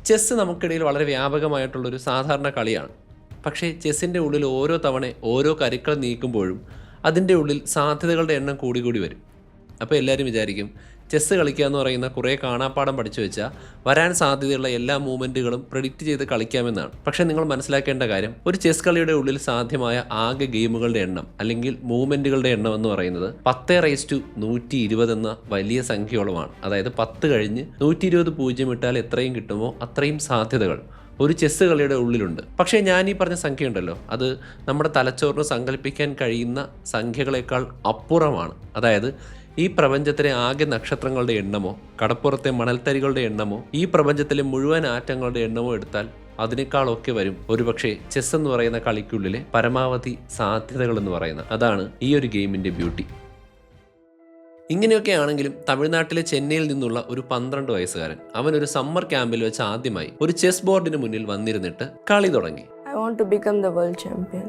Chess നമുക്കിടയിൽ വളരെ വ്യാപകമായിട്ടുള്ളൊരു സാധാരണ കളിയാണ്. പക്ഷേ ചെസ്സിൻ്റെ ഉള്ളിൽ ഓരോ തവണ ഓരോ കരുക്കൾ നീക്കുമ്പോഴും അതിൻ്റെ ഉള്ളിൽ സാധ്യതകളുടെ എണ്ണം കൂടി കൂടി വരും. അപ്പോൾ എല്ലാവരും വിചാരിക്കും ചെസ്സ് കളിക്കുക എന്ന് പറയുന്ന കുറേ കാണാപ്പാഠം പഠിച്ചു വെച്ചാൽ വരാൻ സാധ്യതയുള്ള എല്ലാ മൂവ്മെൻറ്റുകളും പ്രെഡിക്റ്റ് ചെയ്ത് കളിക്കാമെന്നാണ്. പക്ഷേ നിങ്ങൾ മനസ്സിലാക്കേണ്ട കാര്യം, ഒരു ചെസ് കളിയുടെ ഉള്ളിൽ സാധ്യമായ ആകെ ഗെയിമുകളുടെ എണ്ണം അല്ലെങ്കിൽ മൂവ്മെൻറ്റുകളുടെ എണ്ണം എന്ന് പറയുന്നത് 10⁻120 എന്ന വലിയ സംഖ്യയോളമാണ്. അതായത് 10 കഴിഞ്ഞ് 120 പൂജ്യം ഇട്ടാൽ എത്രയും കിട്ടുമോ അത്രയും സാധ്യതകൾ ഒരു ചെസ്സ് കളിയുടെ ഉള്ളിലുണ്ട്. പക്ഷേ ഞാൻ ഈ പറഞ്ഞ സംഖ്യ ഉണ്ടല്ലോ, അത് നമ്മുടെ തലച്ചോറിന് സങ്കല്പിക്കാൻ കഴിയുന്ന സംഖ്യകളെക്കാൾ അപ്പുറമാണ്. അതായത് ഈ പ്രപഞ്ചത്തിലെ ആകെ നക്ഷത്രങ്ങളുടെ എണ്ണമോ കടപ്പുറത്തെ മണൽത്തരികളുടെ എണ്ണമോ ഈ പ്രപഞ്ചത്തിലെ മുഴുവൻ ആറ്റങ്ങളുടെ എണ്ണമോ എടുത്താൽ അതിനേക്കാളൊക്കെ വരും ഒരുപക്ഷെ ചെസ് എന്ന് പറയുന്ന കളിക്കുള്ളിലെ പരമാവധി സാധ്യതകൾ എന്ന് പറയുന്നത്. അതാണ് ഈ ഒരു ഗെയിമിൻ്റെ ബ്യൂട്ടി. ഇങ്ങനെയൊക്കെ ആണെങ്കിലും തമിഴ്നാട്ടിലെ ചെന്നൈയിൽ നിന്നുള്ള ഒരു 12 വയസ്സുകാരൻ അവനൊരു സമ്മർ ക്യാമ്പിൽ വെച്ച് ആദ്യമായി ഒരു ചെസ് ബോർഡിന് മുന്നിൽ വന്നിരുന്നിട്ട് കളി തുടങ്ങി. I want to become the world champion.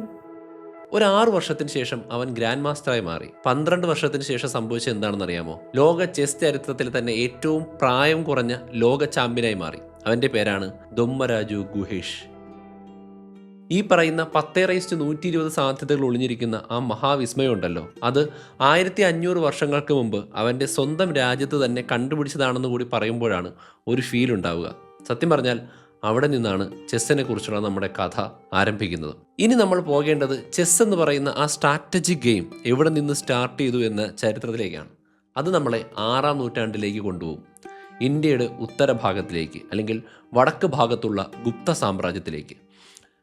ഒരു 6 വർഷത്തിന് ശേഷം അവൻ ഗ്രാൻഡ് മാസ്റ്ററായി മാറി. 12 വർഷത്തിന് ശേഷം സംഭവിച്ചത് എന്താണെന്ന് അറിയാമോ? ലോക ചെസ് ചരിത്രത്തിൽ തന്നെ ഏറ്റവും പ്രായം കുറഞ്ഞ ലോക ചാമ്പ്യനായി മാറി. അവൻ്റെ പേരാണ് ദൊമ്മരാജു ഗുഹേഷ്. ഈ പറയുന്ന 10⁻120 സാധ്യതകൾ ഒളിഞ്ഞിരിക്കുന്ന ആ മഹാവിസ്മയം ഉണ്ടല്ലോ, അത് 1500 വർഷങ്ങൾക്ക് മുമ്പ് അവൻ്റെ സ്വന്തം രാജ്യത്ത് തന്നെ കണ്ടുപിടിച്ചതാണെന്ന് കൂടി പറയുമ്പോഴാണ് ഒരു ഫീൽ ഉണ്ടാവുക. സത്യം പറഞ്ഞാൽ അവിടെ നിന്നാണ് ചെസ്സിനെ കുറിച്ചുള്ള നമ്മുടെ കഥ ആരംഭിക്കുന്നത്. ഇനി നമ്മൾ പോകേണ്ടത് ചെസ് എന്ന് പറയുന്ന ആ സ്ട്രാറ്റജിക് ഗെയിം എവിടെ നിന്ന് സ്റ്റാർട്ട് ചെയ്തു എന്ന ചരിത്രത്തിലേക്കാണ്. അത് നമ്മളെ 6-ാം നൂറ്റാണ്ടിലേക്ക് കൊണ്ടുപോകും. ഇന്ത്യയുടെ ഉത്തരഭാഗത്തിലേക്ക് അല്ലെങ്കിൽ വടക്ക് ഭാഗത്തുള്ള ഗുപ്ത സാമ്രാജ്യത്തിലേക്ക്.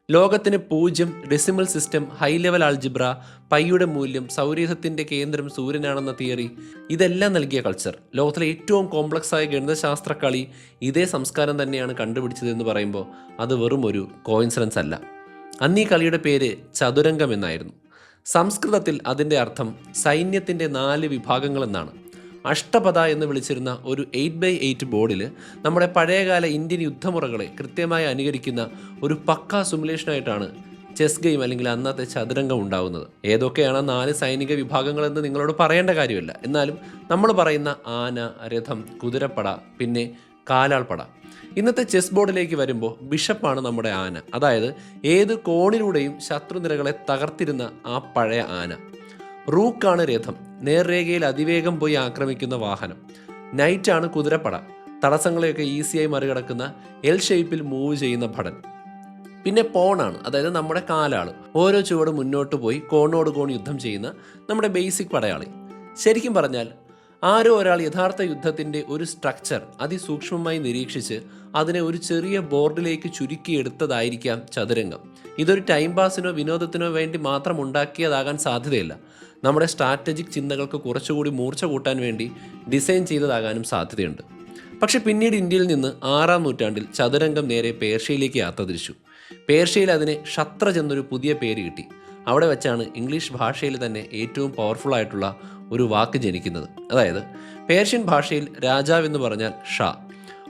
ലോകത്തിന് 0, decimal system, high level algebra, പൈയുടെ മൂല്യം, സൗരയൂഥത്തിൻ്റെ കേന്ദ്രം സൂര്യനാണെന്ന തിയറി, ഇതെല്ലാം നൽകിയ കൾച്ചർ, ലോകത്തിലെ ഏറ്റവും കോംപ്ലക്സായ ഗണിതശാസ്ത്ര കളി ഇതേ സംസ്കാരം തന്നെയാണ് കണ്ടുപിടിച്ചതെന്ന് പറയുമ്പോൾ അത് വെറും ഒരു കോയിൻസിഡൻസ് അല്ല. അന്ന് ഈ കളിയുടെ പേര് ചതുരംഗം എന്നായിരുന്നു. സംസ്കൃതത്തിൽ അതിൻ്റെ അർത്ഥം സൈന്യത്തിൻ്റെ 4 വിഭാഗങ്ങൾ എന്നാണ്. അഷ്ടപഥ എന്ന് വിളിച്ചിരുന്ന ഒരു 8x8 ബോർഡിൽ നമ്മുടെ പഴയകാല ഇന്ത്യൻ യുദ്ധമുറകളെ കൃത്യമായി അനുകരിക്കുന്ന ഒരു പക്കാ സിമുലേഷനായിട്ടാണ് ചെസ് ഗെയിം അല്ലെങ്കിൽ അന്നത്തെ ചതുരംഗം ഉണ്ടാകുന്നത്. ഏതൊക്കെയാണ് 4 സൈനിക വിഭാഗങ്ങളെന്ന് നിങ്ങളോട് പറയേണ്ട കാര്യമില്ല. എന്നാലും നമ്മൾ പറയുന്ന ആന, രഥം, കുതിരപ്പട, പിന്നെ കാലാൾപ്പട. ഇന്നത്തെ ചെസ് ബോർഡിലേക്ക് വരുമ്പോൾ ബിഷപ്പാണ് നമ്മുടെ ആന. അതായത് ഏത് കോണിലൂടെയും ശത്രുനിരകളെ തകർത്തിരുന്ന ആ പഴയ ആന. റൂക്കാണ് രഥം, നേർരേഖയിൽ അതിവേഗം പോയി ആക്രമിക്കുന്ന വാഹനം. നൈറ്റാണ് കുതിരപ്പട, തടസ്സങ്ങളെയൊക്കെ ഈസിയായി മറികടക്കുന്ന എൽ ഷേപ്പിൽ മൂവ് ചെയ്യുന്ന ഭടൻ. പിന്നെ പോണാണ്, അതായത് നമ്മുടെ കാലാള്, ഓരോ ചുവട് മുന്നോട്ട് പോയി കോണോട് കോൺ യുദ്ധം ചെയ്യുന്ന നമ്മുടെ ബേസിക് പടയാളി. ശരിക്കും പറഞ്ഞാൽ ആരോ ഒരാൾ യഥാർത്ഥ യുദ്ധത്തിൻ്റെ ഒരു സ്ട്രക്ചർ അതിസൂക്ഷ്മമായി നിരീക്ഷിച്ച് അതിനെ ഒരു ചെറിയ ബോർഡിലേക്ക് ചുരുക്കിയെടുത്തതായിരിക്കാം ചതുരംഗം. ഇതൊരു ടൈം പാസിനോ വിനോദത്തിനോ വേണ്ടി മാത്രം ഉണ്ടാക്കിയതാകാൻ സാധ്യതയില്ല. നമ്മുടെ സ്ട്രാറ്റജിക് ചിന്തകൾക്ക് കുറച്ചുകൂടി മൂർച്ച കൂട്ടാൻ വേണ്ടി ഡിസൈൻ ചെയ്തതാകാനും സാധ്യതയുണ്ട്. പക്ഷെ പിന്നീട് ഇന്ത്യയിൽ നിന്ന് 6-ാം നൂറ്റാണ്ടിൽ ചതുരംഗം നേരെ പേർഷ്യയിലേക്ക് യാത്ര തിരിച്ചു. പേർഷ്യയിൽ അതിന് ഷത്രജ് എന്നൊരു പുതിയ പേര് കിട്ടി. അവിടെ വെച്ചാണ് ഇംഗ്ലീഷ് ഭാഷയിൽ തന്നെ ഏറ്റവും പവർഫുൾ ആയിട്ടുള്ള ഒരു വാക്ക് ജനിക്കുന്നത്. അതായത് പേർഷ്യൻ ഭാഷയിൽ രാജാവ് എന്ന് പറഞ്ഞാൽ ഷാ.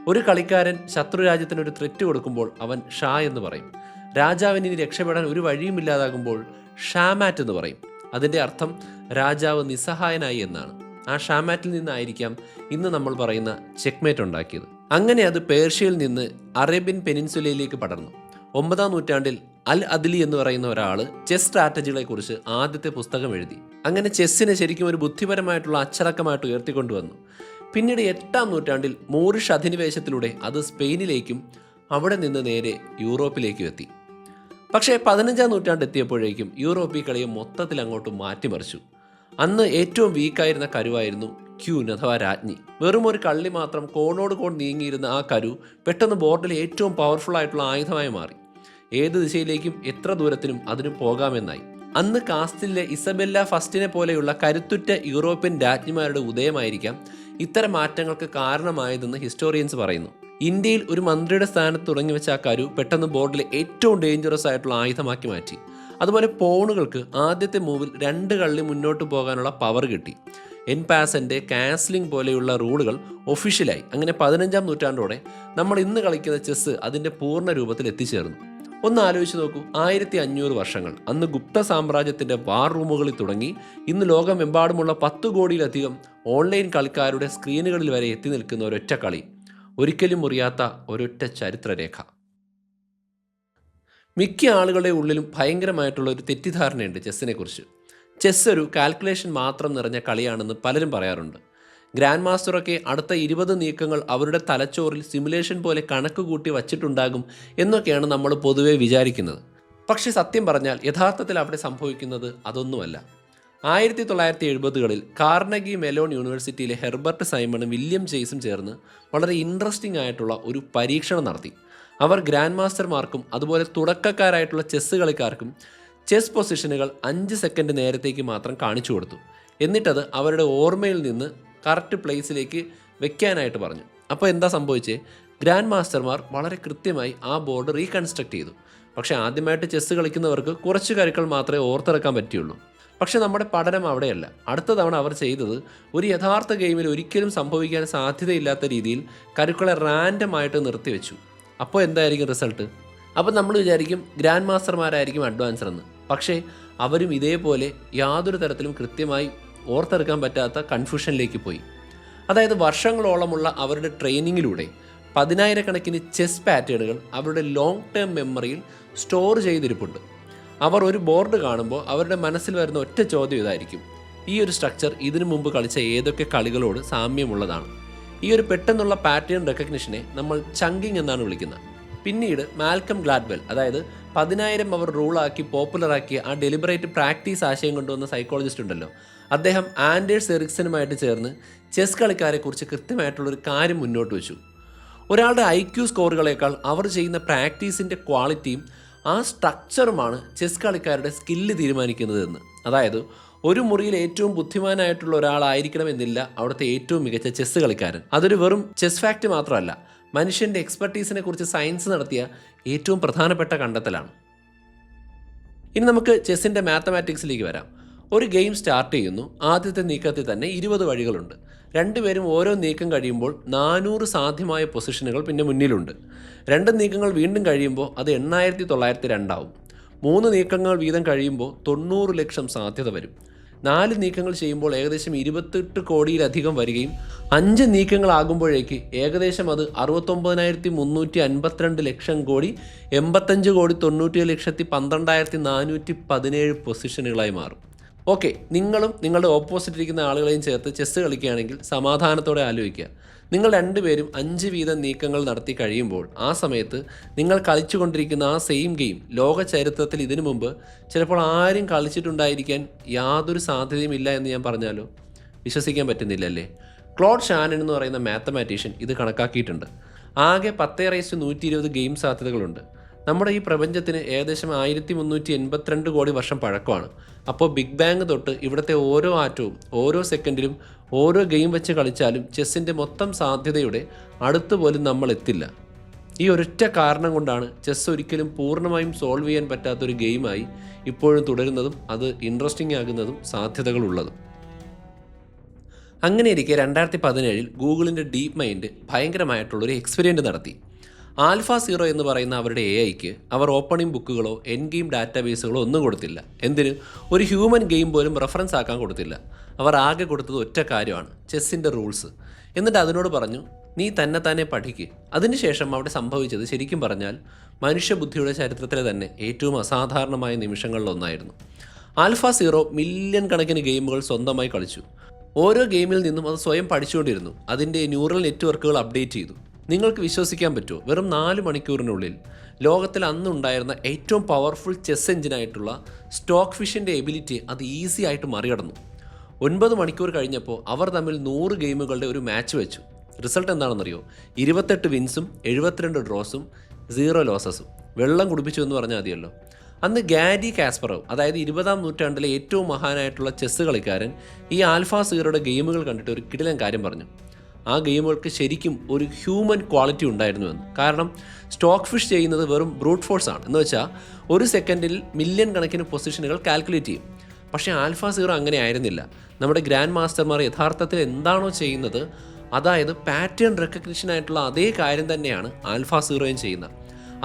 ഒരു കളിക്കാരൻ ശത്രുരാജ്യത്തിനൊരു ത്രെറ്റ് കൊടുക്കുമ്പോൾ അവൻ ഷാ എന്ന് പറയും. രാജാവിന് ഇനി രക്ഷപ്പെടാൻ ഒരു വഴിയുമില്ലാതാകുമ്പോൾ ഷാമാറ്റ് എന്ന് പറയും. അതിൻ്റെ അർത്ഥം രാജാവ് നിസ്സഹായനായി എന്നാണ്. ആ ഷാമാറ്റിൽ നിന്നായിരിക്കാം ഇന്ന് നമ്മൾ പറയുന്ന ചെക്ക്മേറ്റ് ഉണ്ടാക്കിയത്. അങ്ങനെ അത് പേർഷ്യയിൽ നിന്ന് അറേബ്യൻ പെനിൻസുലയിലേക്ക് പടർന്നു. 9-ാം നൂറ്റാണ്ടിൽ അൽ അദ്ലി എന്ന് പറയുന്ന ഒരാൾ ചെസ് സ്ട്രാറ്റജികളെ കുറിച്ച് ആദ്യത്തെ പുസ്തകം എഴുതി. അങ്ങനെ ചെസ്സിനെ ശരിക്കും ഒരു ബുദ്ധിപരമായിട്ടുള്ള അച്ചടക്കമായിട്ട് ഉയർത്തിക്കൊണ്ടുവന്നു. പിന്നീട് 8-ാം നൂറ്റാണ്ടിൽ മൂറിഷ് അധിനിവേശത്തിലൂടെ അത് സ്പെയിനിലേക്കും അവിടെ നിന്ന് നേരെ യൂറോപ്പിലേക്കും എത്തി. പക്ഷേ 15-ാം നൂറ്റാണ്ട് എത്തിയപ്പോഴേക്കും യൂറോപ്പ് ഈ കളിയെ മൊത്തത്തിൽ അങ്ങോട്ട് മാറ്റിമറിച്ചു. അന്ന് ഏറ്റവും വീക്കായിരുന്ന കരുവായിരുന്നു ക്യൂൻ അഥവാ രാജ്ഞി. വെറും ഒരു കള്ളി മാത്രം കോണോട് കോൺ നീങ്ങിയിരുന്ന ആ കരു പെട്ടെന്ന് ബോർഡിൽ ഏറ്റവും പവർഫുൾ ആയിട്ടുള്ള ആയുധമായി മാറി. ഏത് ദിശയിലേക്കും എത്ര ദൂരത്തിനും അതിന് പോകാമെന്നായി. അന്ന് കാസ്റ്റിലെ ഇസബെല്ല ഫസ്റ്റിനെ പോലെയുള്ള കരുത്തുറ്റ യൂറോപ്യൻ രാജ്ഞിമാരുടെ ഉദയമായിരിക്കാം ഇത്തരം മാറ്റങ്ങൾക്ക് കാരണമായതെന്ന് ഹിസ്റ്റോറിയൻസ് പറയുന്നു. ഇന്ത്യയിൽ ഒരു മന്ത്രിയുടെ സ്ഥാനത്ത് തുടങ്ങി വെച്ച ആ കരു പെട്ടെന്ന് ബോർഡിലെ ഏറ്റവും ഡേഞ്ചറസ് ആയിട്ടുള്ള ആയുധമാക്കി മാറ്റി. അതുപോലെ പോണുകൾക്ക് ആദ്യത്തെ മൂവിൽ 2 കള്ളി മുന്നോട്ട് പോകാനുള്ള പവർ കിട്ടി. എൻ പാസൻ്റെ കാസ്ലിംഗ് പോലെയുള്ള റൂളുകൾ ഒഫീഷ്യലായി. അങ്ങനെ 15-ാം നൂറ്റാണ്ടോടെ നമ്മൾ ഇന്ന് കളിക്കുന്ന ചെസ്സ് അതിൻ്റെ പൂർണ്ണ രൂപത്തിൽ എത്തിച്ചേർന്നു. ഒന്ന് ആലോചിച്ച് നോക്കൂ, 1500 വർഷങ്ങൾ. അന്ന് ഗുപ്ത സാമ്രാജ്യത്തിൻ്റെ വാർ റൂമുകളിൽ തുടങ്ങി ഇന്ന് ലോകമെമ്പാടുമുള്ള 10 കോടിയിലധികം ഓൺലൈൻ കളിക്കാരുടെ സ്ക്രീനുകളിൽ വരെ എത്തി നിൽക്കുന്ന ഒരൊറ്റ കളി. ഒരിക്കലും മുറിയാത്ത ഒരൊറ്റ ചരിത്രരേഖ. മിക്ക ആളുകളുടെ ഉള്ളിലും ഭയങ്കരമായിട്ടുള്ള ഒരു തെറ്റിദ്ധാരണയുണ്ട് ചെസ്സിനെക്കുറിച്ച്. ചെസ് ഒരു കാൽക്കുലേഷൻ മാത്രം നിറഞ്ഞ കളിയാണെന്ന് പലരും പറയാറുണ്ട്. ഗ്രാൻഡ് മാസ്റ്ററൊക്കെ അടുത്ത 20 നീക്കങ്ങൾ അവരുടെ തലച്ചോറിൽ സിമുലേഷൻ പോലെ കണക്ക് കൂട്ടി വച്ചിട്ടുണ്ടാകും എന്നൊക്കെയാണ് നമ്മൾ പൊതുവെ വിചാരിക്കുന്നത്. പക്ഷേ സത്യം പറഞ്ഞാൽ യഥാർത്ഥത്തിൽ അവിടെ സംഭവിക്കുന്നത് അതൊന്നുമല്ല. 1970കളിൽ കാർണഗി മെലോൺ യൂണിവേഴ്സിറ്റിയിലെ ഹെർബർട്ട് സൈമണും വില്യം ചേസും ചേർന്ന് വളരെ ഇൻട്രസ്റ്റിംഗ് ആയിട്ടുള്ള ഒരു പരീക്ഷണം നടത്തി. അവർ ഗ്രാൻഡ് മാസ്റ്റർമാർക്കും അതുപോലെ തുടക്കക്കാരായിട്ടുള്ള ചെസ്സ് കളിക്കാർക്കും ചെസ് പൊസിഷനുകൾ 5 സെക്കൻഡ് നേരത്തേക്ക് മാത്രം കാണിച്ചു കൊടുത്തു. എന്നിട്ടത് അവരുടെ ഓർമ്മയിൽ നിന്ന് കറക്റ്റ് പ്ലേസിലേക്ക് വെക്കാനായിട്ട് പറഞ്ഞു. അപ്പോൾ എന്താ സംഭവിച്ചേ? ഗ്രാൻഡ് മാസ്റ്റർമാർ വളരെ കൃത്യമായി ആ ബോർഡ് റീകൺസ്ട്രക്ട് ചെയ്തു. പക്ഷേ ആദ്യമായിട്ട് ചെസ്സ് കളിക്കുന്നവർക്ക് കുറച്ച് കരുക്കൾ മാത്രമേ ഓർത്തെടുക്കാൻ പറ്റുള്ളൂ. പക്ഷേ നമ്മുടെ പഠനം അവിടെയല്ല. അടുത്ത തവണ അവർ ചെയ്തത് ഒരു യഥാർത്ഥ ഗെയിമിൽ ഒരിക്കലും സംഭവിക്കാൻ സാധ്യതയില്ലാത്ത രീതിയിൽ കരുക്കളെ റാൻഡമായിട്ട് നിർത്തിവെച്ചു. അപ്പോൾ എന്തായിരിക്കും റിസൾട്ട്? അപ്പോൾ നമ്മൾ വിചാരിക്കും ഗ്രാൻഡ് മാസ്റ്റർമാരായിരിക്കും അഡ്വാൻസർ എന്ന്. പക്ഷേ അവരും ഇതേപോലെ യാതൊരു തരത്തിലും കൃത്യമായി ഓർത്തെടുക്കാൻ പറ്റാത്ത കൺഫ്യൂഷനിലേക്ക് പോയി. അതായത് വർഷങ്ങളോളമുള്ള അവരുടെ ട്രെയിനിങ്ങിലൂടെ 10,000-കണക്കിന് ചെസ് പാറ്റേണുകൾ അവരുടെ ലോങ് ടേം മെമ്മറിയിൽ സ്റ്റോർ ചെയ്തിരിപ്പുണ്ട്. അവർ ഒരു ബോർഡ് കാണുമ്പോൾ അവരുടെ മനസ്സിൽ വരുന്ന ഒറ്റ ചോദ്യം ഇതായിരിക്കും: ഈ ഒരു സ്ട്രക്ചർ ഇതിനു മുമ്പ് കളിച്ച ഏതൊക്കെ കളികളോട് സാമ്യമുള്ളതാണ്? ഈ ഒരു പെട്ടെന്നുള്ള പാറ്റേൺ റെക്കഗ്നിഷനെ നമ്മൾ ചങ്കിങ് എന്നാണ് വിളിക്കുന്നത്. പിന്നീട് മാൽക്കം ഗ്ലാഡ്വെൽ, അതായത് 10,000 അവർ റൂളാക്കി പോപ്പുലറാക്കിയ ആ ഡെലിബറേറ്റ് പ്രാക്ടീസ് ആശയം കൊണ്ടുവന്ന സൈക്കോളജിസ്റ്റ് ഉണ്ടല്ലോ, അദ്ദേഹം ആൻഡേഴ്സ് എറിക്സനുമായിട്ട് ചേർന്ന് ചെസ് കളിക്കാരെക്കുറിച്ച് കൃത്യമായിട്ടുള്ളൊരു കാര്യം മുന്നോട്ട് വെച്ചു. ഒരാളുടെ IQ സ്കോറുകളേക്കാൾ അവർ ചെയ്യുന്ന പ്രാക്ടീസിൻ്റെ ക്വാളിറ്റിയും ആ സ്ട്രക്ചറുമാണ് ചെസ് കളിക്കാരുടെ സ്കില്ല് തീരുമാനിക്കുന്നതെന്ന്. അതായത് ഒരു മുറിയിൽ ഏറ്റവും ബുദ്ധിമാനായിട്ടുള്ള ഒരാളായിരിക്കണമെന്നില്ല അവിടുത്തെ ഏറ്റവും മികച്ച ചെസ് കളിക്കാരൻ. അതൊരു വെറും ചെസ് ഫാക്റ്റ് മാത്രമല്ല, മനുഷ്യൻ്റെ എക്സ്പെർട്ടീസിനെ കുറിച്ച് സയൻസ് നടത്തിയ ഏറ്റവും പ്രധാനപ്പെട്ട കണ്ടെത്തലാണ്. ഇനി നമുക്ക് ചെസ്സിൻ്റെ മാത്തമാറ്റിക്സിലേക്ക് വരാം. ഒരു ഗെയിം സ്റ്റാർട്ട് ചെയ്യുന്നു. ആദ്യത്തെ നീക്കത്തിൽ തന്നെ 20 വഴികളുണ്ട്. രണ്ടുപേരും ഓരോ നീക്കം കഴിയുമ്പോൾ 400 സാധ്യമായ പൊസിഷനുകൾ പിന്നെ മുന്നിലുണ്ട്. 2 നീക്കങ്ങൾ വീണ്ടും കഴിയുമ്പോൾ അത് 8,902 ആവും. 3 നീക്കങ്ങൾ വീതം കഴിയുമ്പോൾ 90 ലക്ഷം സാധ്യത വരും. 4 നീക്കങ്ങൾ ചെയ്യുമ്പോൾ ഏകദേശം 28 കോടിയിലധികം വരികയും 5 നീക്കങ്ങളാകുമ്പോഴേക്ക് ഏകദേശം അത് 69,352 ലക്ഷം കോടി 85,97,12,417 പൊസിഷനുകളായി മാറും. ഓക്കെ, നിങ്ങളും നിങ്ങളുടെ ഓപ്പോസിറ്റ് ഇരിക്കുന്ന ആളുകളെയും ചേർത്ത് ചെസ്സ് കളിക്കുകയാണെങ്കിൽ സമാധാനത്തോടെ ആലോചിക്കുക. നിങ്ങൾ രണ്ടുപേരും 5 വീതം നീക്കങ്ങൾ നടത്തി കഴിയുമ്പോൾ ആ സമയത്ത് നിങ്ങൾ കളിച്ചുകൊണ്ടിരിക്കുന്ന ആ സെയിം ഗെയിം ലോക ചരിത്രത്തിൽ ഇതിനു മുമ്പ് ചിലപ്പോൾ ആരും കളിച്ചിട്ടുണ്ടായിരിക്കാൻ യാതൊരു സാധ്യതയുമില്ല എന്ന് ഞാൻ പറഞ്ഞാലോ? വിശ്വസിക്കാൻ പറ്റുന്നില്ലല്ലേ? ക്ലോഡ് ഷാനൻ എന്ന് പറയുന്ന മാത്തമാറ്റീഷ്യൻ ഇത് കണക്കാക്കിയിട്ടുണ്ട്. ആകെ 10⁻120 ഗെയിം സാധ്യതകളുണ്ട്. നമ്മുടെ ഈ പ്രപഞ്ചത്തിന് ഏകദേശം 1382 കോടി വർഷം പഴക്കമാണ്. അപ്പോൾ ബിഗ് ബാങ് തൊട്ട് ഇവിടുത്തെ ഓരോ ആറ്റവും ഓരോ സെക്കൻഡിലും ഓരോ ഗെയിം വെച്ച് കളിച്ചാലും ചെസ്സിൻ്റെ മൊത്തം സാധ്യതയുടെ അടുത്തുപോലും നമ്മൾ എത്തില്ല. ഈ ഒരൊറ്റ കാരണം കൊണ്ടാണ് ചെസ്സ് ഒരിക്കലും പൂർണ്ണമായും സോൾവ് ചെയ്യാൻ പറ്റാത്തൊരു ഗെയിമായി ഇപ്പോഴും തുടരുന്നതും അത് ഇൻട്രസ്റ്റിംഗ് ആകുന്നതും സാധ്യതകളുള്ളതും. അങ്ങനെയിരിക്കെ 2017 ഗൂഗിളിൻ്റെ ഡീപ്പ് മൈൻഡ് ഭയങ്കരമായിട്ടുള്ളൊരു എക്സ്പെരിമെൻ്റ് നടത്തി. AlphaZero എന്ന് പറയുന്ന അവരുടെ AIക്ക് അവർ ഓപ്പണിംഗ് ബുക്കുകളോ എൻ ഗെയിം ഡാറ്റാബേസുകളോ ഒന്നും കൊടുത്തില്ല. എന്തിന്? ഒരു ഹ്യൂമൻ ഗെയിം പോലും റെഫറൻസ് ആക്കാൻ കൊടുത്തില്ല. അവർ ആകെ കൊടുത്തത് ഒറ്റ കാര്യമാണ്: ചെസ്സിൻ്റെ റൂൾസ്. എന്നിട്ട് അതിനോട് പറഞ്ഞു, നീ തന്നെ പഠിക്കുക. അതിനുശേഷം അവിടെ സംഭവിച്ചത് ശരിക്കും പറഞ്ഞാൽ മനുഷ്യബുദ്ധിയുടെ ചരിത്രത്തിലെ തന്നെ ഏറ്റവും അസാധാരണമായ നിമിഷങ്ങളിലൊന്നായിരുന്നു. AlphaZero മില്യൺ കണക്കിന് ഗെയിമുകൾ സ്വന്തമായി കളിച്ചു. ഓരോ ഗെയിമിൽ നിന്നും അത് സ്വയം പഠിച്ചുകൊണ്ടിരുന്നു. അതിൻ്റെ ന്യൂറൽ നെറ്റ്വർക്കുകൾ അപ്ഡേറ്റ് ചെയ്തു. നിങ്ങൾക്ക് വിശ്വസിക്കാൻ പറ്റുമോ? വെറും 4 മണിക്കൂറിനുള്ളിൽ ലോകത്തിൽ അന്നുണ്ടായിരുന്ന ഏറ്റവും പവർഫുൾ ചെസ് എഞ്ചിനായിട്ടുള്ള സ്റ്റോക്ക് ഫിഷിൻ്റെ എബിലിറ്റി അത് ഈസി ആയിട്ട് മറികടന്നു. 9 മണിക്കൂർ കഴിഞ്ഞപ്പോൾ അവർ തമ്മിൽ 100 ഗെയിമുകളുടെ ഒരു മാച്ച് വെച്ചു. റിസൾട്ട് എന്താണെന്നറിയോ? 28 വിൻസും 72 ഡ്രോസും 0 ലോസസും. വെള്ളം കുടിപ്പിച്ചു എന്ന് പറഞ്ഞാൽ മതിയല്ലോ. അന്ന് ഗാരി കാസ്പറോവ്, അതായത് 20-ാം നൂറ്റാണ്ടിലെ ഏറ്റവും മഹാനായിട്ടുള്ള ചെസ്സ് കളിക്കാരൻ, ഈ AlphaZeroയുടെ ഗെയിമുകൾ കണ്ടിട്ട് ഒരു കിടിലൻ കാര്യം പറഞ്ഞു. ആ ഗെയിമുകൾക്ക് ശരിക്കും ഒരു ഹ്യൂമൻ ക്വാളിറ്റി ഉണ്ടായിരുന്നുവെന്ന്. കാരണം സ്റ്റോക്ക് ഫിഷ് ചെയ്യുന്നത് വെറും ബ്രൂട്ട് ഫോഴ്സ് ആണ്. എന്ന് വെച്ചാൽ ഒരു സെക്കൻഡിൽ മില്യൺ കണക്കിന് പൊസിഷനുകൾ കാൽക്കുലേറ്റ് ചെയ്യും. പക്ഷേ AlphaZero അങ്ങനെ ആയിരുന്നില്ല. നമ്മുടെ ഗ്രാൻഡ് മാസ്റ്റർമാർ യഥാർത്ഥത്തിൽ എന്താണോ ചെയ്യുന്നത്, അതായത് പാറ്റേൺ റെക്കഗ്നിഷനായിട്ടുള്ള അതേ കാര്യം തന്നെയാണ് AlphaZeroയും ചെയ്യുന്നത്.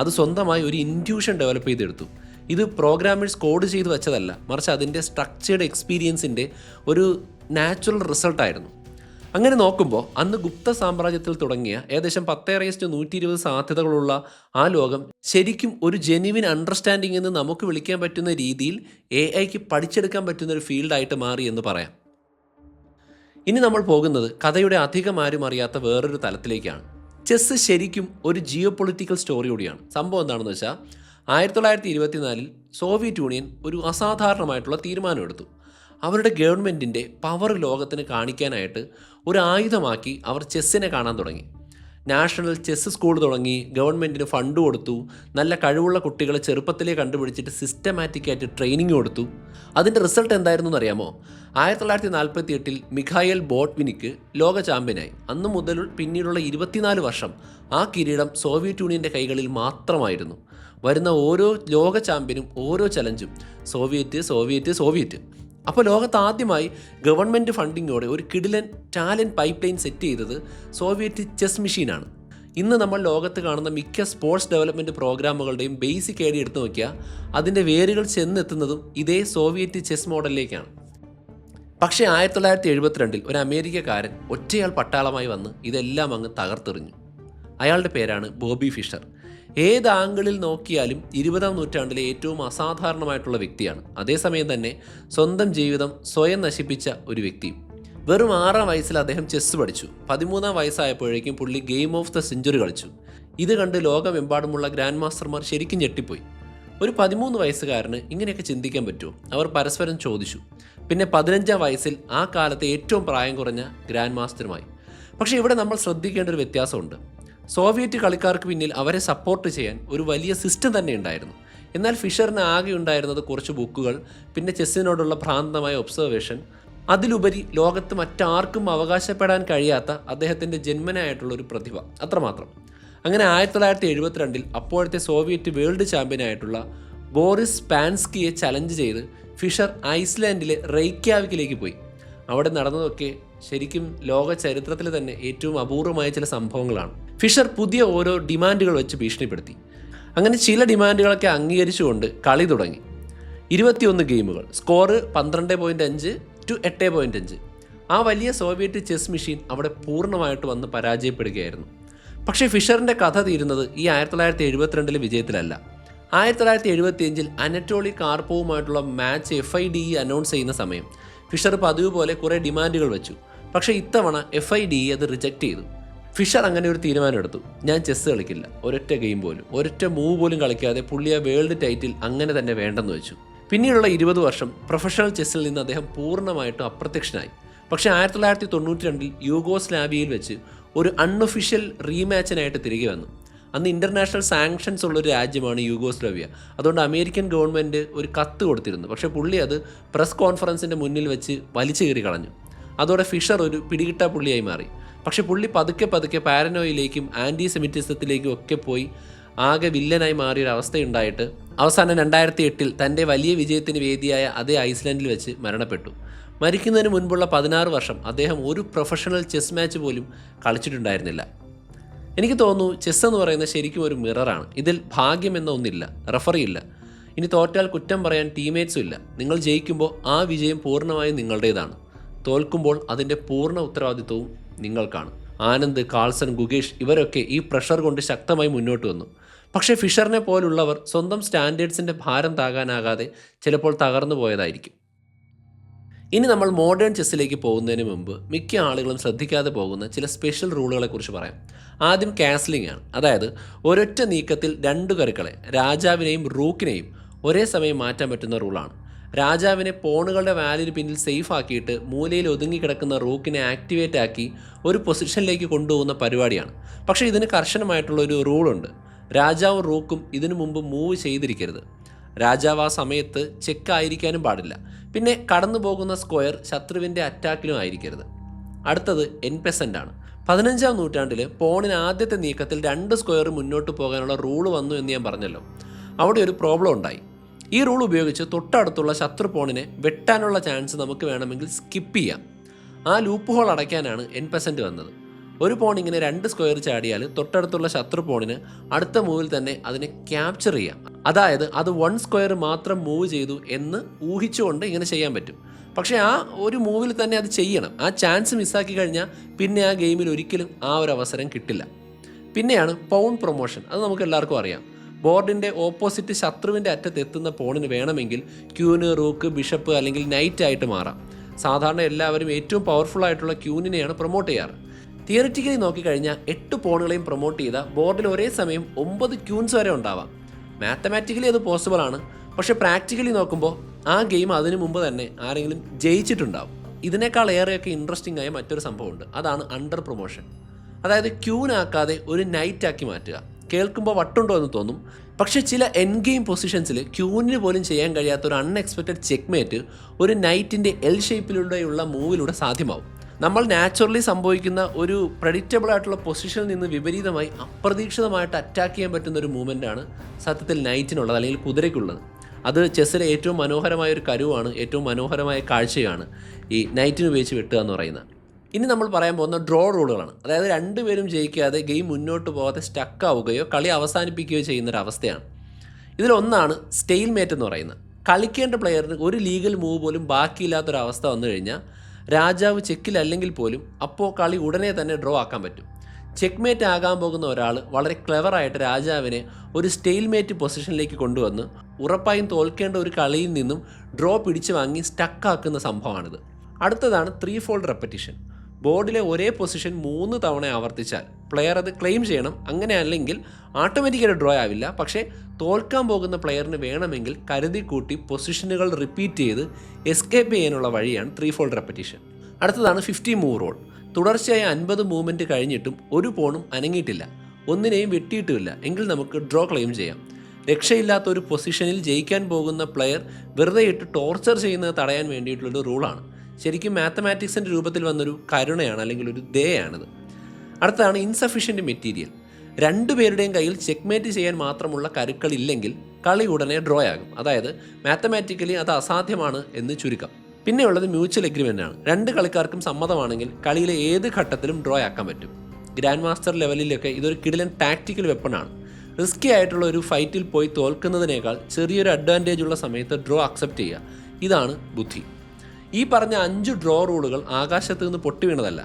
അത് സ്വന്തമായി ഒരു ഇൻറ്റ്യൂഷൻ ഡെവലപ്പ് ചെയ്തെടുത്തു. ഇത് പ്രോഗ്രാമേഴ്സ് കോഡ് ചെയ്ത് വെച്ചതല്ല, മറിച്ച് അതിൻ്റെ സ്ട്രക്ചേർഡ് എക്സ്പീരിയൻസിൻ്റെ ഒരു നാച്ചുറൽ റിസൾട്ടായിരുന്നു. അങ്ങനെ നോക്കുമ്പോൾ അന്ന് ഗുപ്ത സാമ്രാജ്യത്തിൽ തുടങ്ങിയ ഏകദേശം 10⁻120 സാധ്യതകളുള്ള ആ ലോകം ശരിക്കും ഒരു ജെന്യുവിൻ അണ്ടർസ്റ്റാൻഡിംഗ് എന്ന് നമുക്ക് വിളിക്കാൻ പറ്റുന്ന രീതിയിൽ AI പഠിച്ചെടുക്കാൻ പറ്റുന്ന ഒരു ഫീൽഡായിട്ട് മാറി എന്ന് പറയാം. ഇനി നമ്മൾ പോകുന്നത് കഥയുടെ അധികം ആരും അറിയാത്ത വേറൊരു തലത്തിലേക്കാണ്. ചെസ്സ് ശരിക്കും ഒരു ജിയോ പൊളിറ്റിക്കൽ സ്റ്റോറി കൂടിയാണ്. സംഭവം എന്താണെന്ന് വെച്ചാൽ 1924 സോവിയറ്റ് യൂണിയൻ ഒരു അസാധാരണമായിട്ടുള്ള തീരുമാനമെടുത്തു. അവരുടെ ഗവൺമെൻറ്റിൻ്റെ പവർ ലോകത്തിന് കാണിക്കാനായിട്ട് ഒരു ആയുധമാക്കി അവർ ചെസ്സിനെ കാണാൻ തുടങ്ങി. നാഷണൽ ചെസ്സ് സ്കൂൾ തുടങ്ങി, ഗവൺമെൻറ്റിന് ഫണ്ട് കൊടുത്തു, നല്ല കഴിവുള്ള കുട്ടികളെ ചെറുപ്പത്തിലേ കണ്ടുപിടിച്ചിട്ട് സിസ്റ്റമാറ്റിക്കായിട്ട് ട്രെയിനിങ് കൊടുത്തു. അതിൻ്റെ റിസൾട്ട് എന്തായിരുന്നു എന്നറിയാമോ? 1948 മിഖായൽ ബോട്ട്വിനിക്ക് ലോക ചാമ്പ്യനായി. അന്ന് മുതൽ പിന്നീടുള്ള 24 വർഷം ആ കിരീടം സോവിയറ്റ് യൂണിയൻ്റെ കൈകളിൽ മാത്രമായിരുന്നു. വരുന്ന ഓരോ ലോക ചാമ്പ്യനും ഓരോ ചലഞ്ചും സോവിയറ്റ് സോവിയറ്റ് സോവിയറ്റ്. അപ്പോൾ ലോകത്ത് ആദ്യമായി ഗവൺമെൻറ് ഫണ്ടിങ്ങോടെ ഒരു കിടിലൻ ടാലൻറ്റ് പൈപ്പ് ലൈൻ സെറ്റ് ചെയ്തത് സോവിയറ്റ് ചെസ് മെഷീനാണ്. ഇന്ന് നമ്മൾ ലോകത്ത് കാണുന്ന മിക്ക സ്പോർട്സ് ഡെവലപ്മെൻറ്റ് പ്രോഗ്രാമുകളുടെയും ബേസിക് ഐഡിയ എടുത്തു നോക്കിയാൽ അതിൻ്റെ വേരുകൾ ചെന്നെത്തുന്നതും ഇതേ സോവിയറ്റ് ചെസ് മോഡലിലേക്കാണ്. പക്ഷേ 1972 ഒരു അമേരിക്കക്കാരൻ ഒറ്റയാൾ പട്ടാളമായി വന്ന് ഇതെല്ലാം അങ്ങ് തകർത്തെറിഞ്ഞു. അയാളുടെ പേരാണ് ബോബി ഫിഷർ. ഏത് ആംഗിളിൽ നോക്കിയാലും 20ാം നൂറ്റാണ്ടിലെ ഏറ്റവും അസാധാരണമായിട്ടുള്ള വ്യക്തിയാണ്. അതേസമയം തന്നെ സ്വന്തം ജീവിതം സ്വയം നശിപ്പിച്ച ഒരു വ്യക്തിയും. വെറും 6ാം വയസ്സിൽ അദ്ദേഹം ചെസ്സ് പഠിച്ചു. 13ാം വയസ്സായപ്പോഴേക്കും പുള്ളി ഗെയിം ഓഫ് ദ സെഞ്ചുറി കളിച്ചു. ഇത് കണ്ട് ലോകമെമ്പാടുമുള്ള ഗ്രാൻഡ് മാസ്റ്റർമാർ ശരിക്കും ഞെട്ടിപ്പോയി. ഒരു 13 വയസ്സുകാരന് ഇങ്ങനെയൊക്കെ ചിന്തിക്കാൻ പറ്റുമോ? അവർ പരസ്പരം ചോദിച്ചു. പിന്നെ 15ാം വയസ്സിൽ ആ കാലത്തെ ഏറ്റവും പ്രായം കുറഞ്ഞ ഗ്രാൻഡ് മാസ്റ്ററുമായി. പക്ഷേ ഇവിടെ നമ്മൾ ശ്രദ്ധിക്കേണ്ട ഒരു വ്യത്യാസമുണ്ട്. സോവിയറ്റ് കളിക്കാർക്ക് പിന്നിൽ അവരെ സപ്പോർട്ട് ചെയ്യാൻ ഒരു വലിയ സിസ്റ്റം തന്നെ ഉണ്ടായിരുന്നു. എന്നാൽ ഫിഷറിന് ആകെ ഉണ്ടായിരുന്നത് കുറച്ച് ബുക്കുകൾ, പിന്നെ ചെസ്സിനോടുള്ള ഭ്രാന്തമായ ഒബ്സർവേഷൻ, അതിലുപരി ലോകത്ത് മറ്റാർക്കും അവകാശപ്പെടാൻ കഴിയാത്ത അദ്ദേഹത്തിൻ്റെ ജന്മനായിട്ടുള്ളൊരു പ്രതിഭ, അത്രമാത്രം. അങ്ങനെ 1972 അപ്പോഴത്തെ സോവിയറ്റ് വേൾഡ് ചാമ്പ്യനായിട്ടുള്ള ബോറിസ് സ്പാൻസ്കിയെ ചലഞ്ച് ചെയ്ത് ഫിഷർ ഐസ്ലാൻഡിലെ റെയ്ക്യാവിക്കിലേക്ക് പോയി. അവിടെ നടന്നതൊക്കെ ശരിക്കും ലോക ചരിത്രത്തിൽ തന്നെ ഏറ്റവും അപൂർവമായ ചില സംഭവങ്ങളാണ്. ഫിഷർ പുതിയ ഓരോ ഡിമാൻഡുകൾ വെച്ച് ഭീഷണിപ്പെടുത്തി. അങ്ങനെ ചില ഡിമാൻഡുകളൊക്കെ അംഗീകരിച്ചുകൊണ്ട് കളി തുടങ്ങി. 21 ഗെയിമുകൾ, സ്കോർ 12.5 to 8.5. ആ വലിയ സോവിയറ്റ് ചെസ് മെഷീൻ അവിടെ പൂർണ്ണമായിട്ട് വന്ന് പരാജയപ്പെടുകയായിരുന്നു. പക്ഷേ ഫിഷറിൻ്റെ കഥ തീരുന്നത് ഈ 1972 വിജയത്തിലല്ല. 1975 അനറ്റോളി കാർപ്പോവുമായിട്ടുള്ള മാച്ച് FIDE അനൗൺസ് ചെയ്യുന്ന സമയം ഫിഷർ പതിവ് പോലെ കുറേ ഡിമാൻഡുകൾ വെച്ചു. പക്ഷേ ഇത്തവണ FIDE അത് റിജക്റ്റ് ചെയ്തു. ഫിഷർ അങ്ങനെ ഒരു തീരുമാനമെടുത്തു. ഞാൻ ചെസ്സ് കളിക്കില്ല, ഒരൊറ്റ ഗെയിം പോലും, ഒരൊറ്റ മൂവ് പോലും കളിക്കാതെ പുള്ളി ആ വേൾഡ് ടൈറ്റിൽ അങ്ങനെ തന്നെ വേണ്ടെന്ന് വെച്ചു. പിന്നീടുള്ള 20 വർഷം പ്രൊഫഷണൽ ചെസ്സിൽ നിന്ന് അദ്ദേഹം പൂർണ്ണമായിട്ടും അപ്രത്യക്ഷനായി. പക്ഷേ 1992 യൂഗോസ്ലാവിയയിൽ വെച്ച് ഒരു അൺഒഫീഷ്യൽ റീമാച്ചിനായിട്ട് തിരികെ വന്നു. അന്ന് ഇൻ്റർനാഷണൽ സാങ്ഷൻസ് ഉള്ളൊരു രാജ്യമാണ് യൂഗോസ്ലാവിയ. അതുകൊണ്ട് അമേരിക്കൻ ഗവൺമെൻറ് ഒരു കത്ത് കൊടുത്തിരുന്നു. പക്ഷേ പുള്ളി അത് പ്രസ് കോൺഫറൻസിൻ്റെ മുന്നിൽ വെച്ച് വലിച്ചു കയറി കളഞ്ഞു. അതോടെ ഫിഷർ ഒരു പിടികിട്ടാ പുള്ളിയായി മാറി. പക്ഷേ പുള്ളി പതുക്കെ പാരനോയിലേക്കും ആൻറ്റി സെമിറ്റിസത്തിലേക്കും ഒക്കെ പോയി ആകെ വില്ലനായി മാറിയൊരവസ്ഥയുണ്ടായിട്ട് അവസാനം 2008 തൻ്റെ വലിയ വിജയത്തിന് വേദിയായ അതേ ഐസ്ലാൻഡിൽ വെച്ച് മരണപ്പെട്ടു. മരിക്കുന്നതിന് മുൻപുള്ള 16 വർഷം അദ്ദേഹം ഒരു പ്രൊഫഷണൽ ചെസ് മാച്ച് പോലും കളിച്ചിട്ടുണ്ടായിരുന്നില്ല. എനിക്ക് തോന്നുന്നു ചെസ് എന്ന് പറയുന്നത് ശരിക്കും ഒരു മിററാണ്. ഇതിൽ ഭാഗ്യം എന്ന ഒന്നില്ല, റഫറി ഇല്ല, ഇനി തോറ്റാൽ കുറ്റം പറയാൻ ടീംമേറ്റ്സും ഇല്ല. നിങ്ങൾ ജയിക്കുമ്പോൾ ആ വിജയം പൂർണ്ണമായും നിങ്ങളുടേതാണ്. തോൽക്കുമ്പോൾ അതിൻ്റെ പൂർണ്ണ ഉത്തരവാദിത്വവും നിങ്ങൾക്കാണ്. ആനന്ദ്, കാൾസൺ, ഗുകേഷ് ഇവരൊക്കെ ഈ പ്രഷർ കൊണ്ട് ശക്തമായി മുന്നോട്ട് വന്നു. പക്ഷേ ഫിഷറിനെ പോലുള്ളവർ സ്വന്തം സ്റ്റാൻഡേർഡ്സിൻ്റെ ഭാരം താങ്ങാനാകാതെ ചിലപ്പോൾ തകർന്നു പോയതായിരിക്കും. ഇനി നമ്മൾ മോഡേൺ ചെസ്സിലേക്ക് പോകുന്നതിന് മുമ്പ് മിക്ക ആളുകളും ശ്രദ്ധിക്കാതെ പോകുന്ന ചില സ്പെഷ്യൽ റൂളുകളെക്കുറിച്ച് പറയാം. ആദ്യം കാസ്ലിംഗ് ആണ്. അതായത് ഒരൊറ്റ നീക്കത്തിൽ 2 കരുക്കളെ, രാജാവിനെയും റൂക്കിനെയും ഒരേ സമയം മാറ്റാൻ പറ്റുന്ന റൂളാണ്. രാജാവിനെ പോണുകളുടെ വാലിന് പിന്നിൽ സേഫ് ആക്കിയിട്ട് മൂലയിൽ ഒതുങ്ങിക്കിടക്കുന്ന റൂക്കിനെ ആക്ടിവേറ്റ് ആക്കി ഒരു പൊസിഷനിലേക്ക് കൊണ്ടുപോകുന്ന പരിപാടിയാണ്. പക്ഷേ ഇതിന് കർശനമായിട്ടുള്ളൊരു റൂളുണ്ട്. രാജാവും റൂക്കും ഇതിനു മുമ്പ് മൂവ് ചെയ്തിരിക്കരുത്. രാജാവ് ആ സമയത്ത് ചെക്കായിരിക്കാനും പാടില്ല. പിന്നെ കടന്നു പോകുന്ന സ്ക്വയർ ശത്രുവിൻ്റെ അറ്റാക്കിലും ആയിരിക്കരുത്. അടുത്തത് എൻപെസൻ്റ് ആണ്. 15ാം നൂറ്റാണ്ടിൽ പോണിന് ആദ്യത്തെ നീക്കത്തിൽ 2 സ്ക്വയർ മുന്നോട്ട് പോകാനുള്ള റൂള് വന്നു എന്ന് ഞാൻ പറഞ്ഞല്ലോ. അവിടെ ഒരു പ്രോബ്ലം ഉണ്ടായി. ഈ റൂൾ ഉപയോഗിച്ച് തൊട്ടടുത്തുള്ള ശത്രു പോണിനെ വെട്ടാനുള്ള ചാൻസ് നമുക്ക് വേണമെങ്കിൽ സ്കിപ്പ് ചെയ്യാം. ആ ലൂപ്പ് ഹോൾ അടയ്ക്കാനാണ് എൻപെസൻ്റ് വന്നത്. ഒരു പോൺ ഇങ്ങനെ 2 സ്ക്വയർ ചാടിയാൽ തൊട്ടടുത്തുള്ള ശത്രു പോണിന് അടുത്ത മൂവിൽ തന്നെ അതിനെ ക്യാപ്ചർ ചെയ്യാം. അതായത് അത് 1 സ്ക്വയർ മാത്രം മൂവ് ചെയ്തു എന്ന് ഊഹിച്ചുകൊണ്ട് ഇങ്ങനെ ചെയ്യാൻ പറ്റും. പക്ഷേ ആ ഒരു മൂവിൽ തന്നെ അത് ചെയ്യണം. ആ ചാൻസ് മിസ്സാക്കി കഴിഞ്ഞാൽ പിന്നെ ആ ഗെയിമിൽ ഒരിക്കലും ആ ഒരു അവസരം കിട്ടില്ല. പിന്നെയാണ് പൗൺ പ്രൊമോഷൻ. അത് നമുക്ക് എല്ലാവർക്കും അറിയാം. ബോർഡിൻ്റെ ഓപ്പോസിറ്റ് ശത്രുവിൻ്റെ അറ്റത്ത് എത്തുന്ന പോണിന് വേണമെങ്കിൽ ക്യൂന്, റൂക്ക്, ബിഷപ്പ് അല്ലെങ്കിൽ നൈറ്റ് ആയിട്ട് മാറാം. സാധാരണ എല്ലാവരും ഏറ്റവും പവർഫുൾ ആയിട്ടുള്ള ക്യൂനിനെയാണ് പ്രൊമോട്ട് ചെയ്യാറ്. തിയറിറ്റിക്കലി നോക്കിക്കഴിഞ്ഞാൽ 8 പോണുകളെയും പ്രൊമോട്ട് ചെയ്ത ബോർഡിൽ ഒരേ സമയം 9 ക്യൂൻസ് വരെ ഉണ്ടാവാം. മാത്തമാറ്റിക്കലി അത് പോസിബിൾ ആണ്. പക്ഷേ പ്രാക്ടിക്കലി നോക്കുമ്പോൾ ആ ഗെയിം അതിനു മുമ്പ് തന്നെ ആരെങ്കിലും ജയിച്ചിട്ടുണ്ടാവും. ഇതിനേക്കാൾ ഏറെയൊക്കെ ഇൻട്രസ്റ്റിംഗ് ആയ മറ്റൊരു സംഭവമുണ്ട്. അതാണ് അണ്ടർ പ്രൊമോഷൻ. അതായത് ക്യൂനാക്കാതെ ഒരു നൈറ്റ് ആക്കി മാറ്റുക. കേൾക്കുമ്പോൾ വട്ടുണ്ടോ എന്ന് തോന്നും. പക്ഷേ ചില എൻ ഗെയിം പൊസിഷൻസിൽ ക്യൂനിന് പോലും ചെയ്യാൻ കഴിയാത്ത ഒരു അൺഎക്സ്പെക്റ്റഡ് ചെക്ക്മേറ്റ് ഒരു നൈറ്റിൻ്റെ എൽ ഷേപ്പിലൂടെയുള്ള മൂവിലൂടെ സാധ്യമാവും. നമ്മൾ നാച്ചുറലി സംഭവിക്കുന്ന ഒരു പ്രഡിക്റ്റബിൾ ആയിട്ടുള്ള പൊസിഷനിൽ നിന്ന് വിപരീതമായി അപ്രതീക്ഷിതമായിട്ട് അറ്റാക്ക് ചെയ്യാൻ പറ്റുന്ന ഒരു മൂവ്മെൻറ്റാണ് സത്യത്തിൽ നൈറ്റിനുള്ളത്, അല്ലെങ്കിൽ കുതിരയ്ക്കുള്ളത്. അത് ചെസ്സിലെ ഏറ്റവും മനോഹരമായ ഒരു കരുവാണ്, ഏറ്റവും മനോഹരമായ കാഴ്ചയാണ് ഈ നൈറ്റിന് ഉപയോഗിച്ച് വെട്ടുക എന്ന് പറയുന്നത്. ഇനി നമ്മൾ പറയാൻ പോകുന്ന ഡ്രോ റൂളുകളാണ്. അതായത് രണ്ടുപേരും ജയിക്കാതെ ഗെയിം മുന്നോട്ട് പോകാതെ സ്റ്റക്ക് ആവുകയോ കളി അവസാനിപ്പിക്കുകയോ ചെയ്യുന്നൊരവസ്ഥയാണ്. ഇതിലൊന്നാണ് സ്റ്റെയിൽ മേറ്റ് എന്ന് പറയുന്നത്. കളിക്കേണ്ട പ്ലെയറിന് ഒരു ലീഗൽ മൂവ് പോലും ബാക്കിയില്ലാത്തൊരവസ്ഥ വന്നു കഴിഞ്ഞാൽ രാജാവ് ചെക്കിലല്ലെങ്കിൽ പോലും അപ്പോൾ കളി ഉടനെ തന്നെ ഡ്രോ ആക്കാൻ പറ്റും. ചെക്ക്മേറ്റ് ആകാൻ പോകുന്ന ഒരാൾ വളരെ ക്ലെവറായിട്ട് രാജാവിനെ ഒരു സ്റ്റെയിൽമേറ്റ് പൊസിഷനിലേക്ക് കൊണ്ടുവന്ന് ഉറപ്പായും തോൽക്കേണ്ട ഒരു കളിയിൽ നിന്നും ഡ്രോ പിടിച്ചു വാങ്ങി സ്റ്റക്കാക്കുന്ന സംഭവമാണിത്. അടുത്തതാണ് 3 ഫോൾഡ് റെപ്പറ്റീഷൻ. ബോർഡിലെ ഒരേ പൊസിഷൻ 3 തവണ ആവർത്തിച്ചാൽ പ്ലെയർ അത് ക്ലെയിം ചെയ്യണം. അങ്ങനെ അല്ലെങ്കിൽ ഓട്ടോമാറ്റിക്കലി ഡ്രോ ആവില്ല. പക്ഷേ തോൽക്കാൻ പോകുന്ന പ്ലെയറിന് വേണമെങ്കിൽ കരുതി കൂട്ടി പൊസിഷനുകൾ റിപ്പീറ്റ് ചെയ്ത് എസ്കേപ്പ് ചെയ്യാനുള്ള വഴിയാണ് 3 ഫോൾഡ് റെപ്പറ്റീഷൻ. അടുത്തതാണ് 50 മൂവ് റോൾ. തുടർച്ചയായ 50 മൂവ്മെൻറ്റ് കഴിഞ്ഞിട്ടും ഒരു പോണും അനങ്ങിയിട്ടില്ല, ഒന്നിനെയും വെട്ടിയിട്ടുമില്ല എങ്കിൽ നമുക്ക് ഡ്രോ ക്ലെയിം ചെയ്യാം. രക്ഷയില്ലാത്ത ഒരു പൊസിഷനിൽ ജയിക്കാൻ പോകുന്ന പ്ലെയർ വെറുതെ ഇട്ട് ടോർച്ചർ ചെയ്യുന്നത് തടയാൻ വേണ്ടിയിട്ടുള്ളൊരു റൂളാണ്. ശരിക്കും മാത്തമാറ്റിക്സിൻ്റെ രൂപത്തിൽ വന്നൊരു കരുണയാണ്, അല്ലെങ്കിൽ ഒരു ദയാണിത്. അടുത്തതാണ് ഇൻസഫിഷ്യൻറ്റ് മെറ്റീരിയൽ. രണ്ടുപേരുടെയും കയ്യിൽ ചെക്ക്മേറ്റ് ചെയ്യാൻ മാത്രമുള്ള കരുക്കളില്ലെങ്കിൽ കളി ഉടനെ ഡ്രോ ആകും. അതായത് മാത്തമാറ്റിക്കലി അത് അസാധ്യമാണ് എന്ന് ചുരുക്കം. പിന്നെയുള്ളത് മ്യൂച്വൽ എഗ്രിമെൻ്റ് ആണ്. 2 കളിക്കാർക്കും സമ്മതമാണെങ്കിൽ കളിയിലെ ഏത് ഘട്ടത്തിലും ഡ്രോ ആക്കാൻ പറ്റും. ഗ്രാൻഡ് മാസ്റ്റർ ലെവലിലൊക്കെ ഇതൊരു കിടിലൻ ടാക്റ്റിക്കൽ വെപ്പണാണ്. റിസ്കി ആയിട്ടുള്ള ഒരു ഫൈറ്റിൽ പോയി തോൽക്കുന്നതിനേക്കാൾ ചെറിയൊരു അഡ്വാൻറ്റേജ് ഉള്ള സമയത്ത് ഡ്രോ അക്സെപ്റ്റ് ചെയ്യുക. ഇതാണ് ബുദ്ധി. ഈ പറഞ്ഞ 5 ഡ്രോ റൂളുകൾ ആകാശത്ത് നിന്ന് പൊട്ടി വീണതല്ല.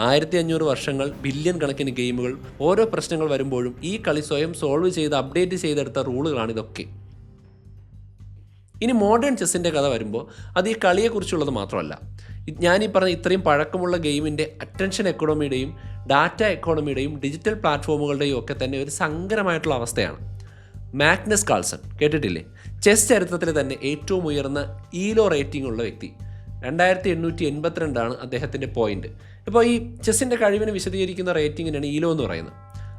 1500 വർഷങ്ങൾ, ബില്യൺ കണക്കിന് ഗെയിമുകൾ, ഓരോ പ്രശ്നങ്ങൾ വരുമ്പോഴും ഈ കളി സ്വയം സോൾവ് ചെയ്ത് അപ്ഡേറ്റ് ചെയ്തെടുത്ത റൂളുകളാണിതൊക്കെ. ഇനി മോഡേൺ ചെസ്സിൻ്റെ കഥ വരുമ്പോൾ അത് ഈ കളിയെക്കുറിച്ചുള്ളത് മാത്രമല്ല. ഞാനീ പറഞ്ഞ ഇത്രയും പഴക്കമുള്ള ഗെയിമിൻ്റെ അറ്റൻഷൻ എക്കോണമിയുടെയും ഡാറ്റ എക്കോണമിയുടെയും ഡിജിറ്റൽ പ്ലാറ്റ്ഫോമുകളുടെയും ഒക്കെ തന്നെ ഒരു സങ്കരമായിട്ടുള്ള അവസ്ഥയാണ്. മാഗ്നസ് കാൾസൺ കേട്ടിട്ടില്ലേ? ചെസ് ചരിത്രത്തിൽ തന്നെ ഏറ്റവും ഉയർന്ന ഈലോ റേറ്റിംഗ് ഉള്ള വ്യക്തി. 2882 അദ്ദേഹത്തിൻ്റെ പോയിന്റ്. ഇപ്പോൾ ഈ ചെസ്സിൻ്റെ കഴിവിനെ വിശദീകരിക്കുന്ന റേറ്റിങ്ങിനാണ് ഈലോ എന്ന് പറയുന്നത്.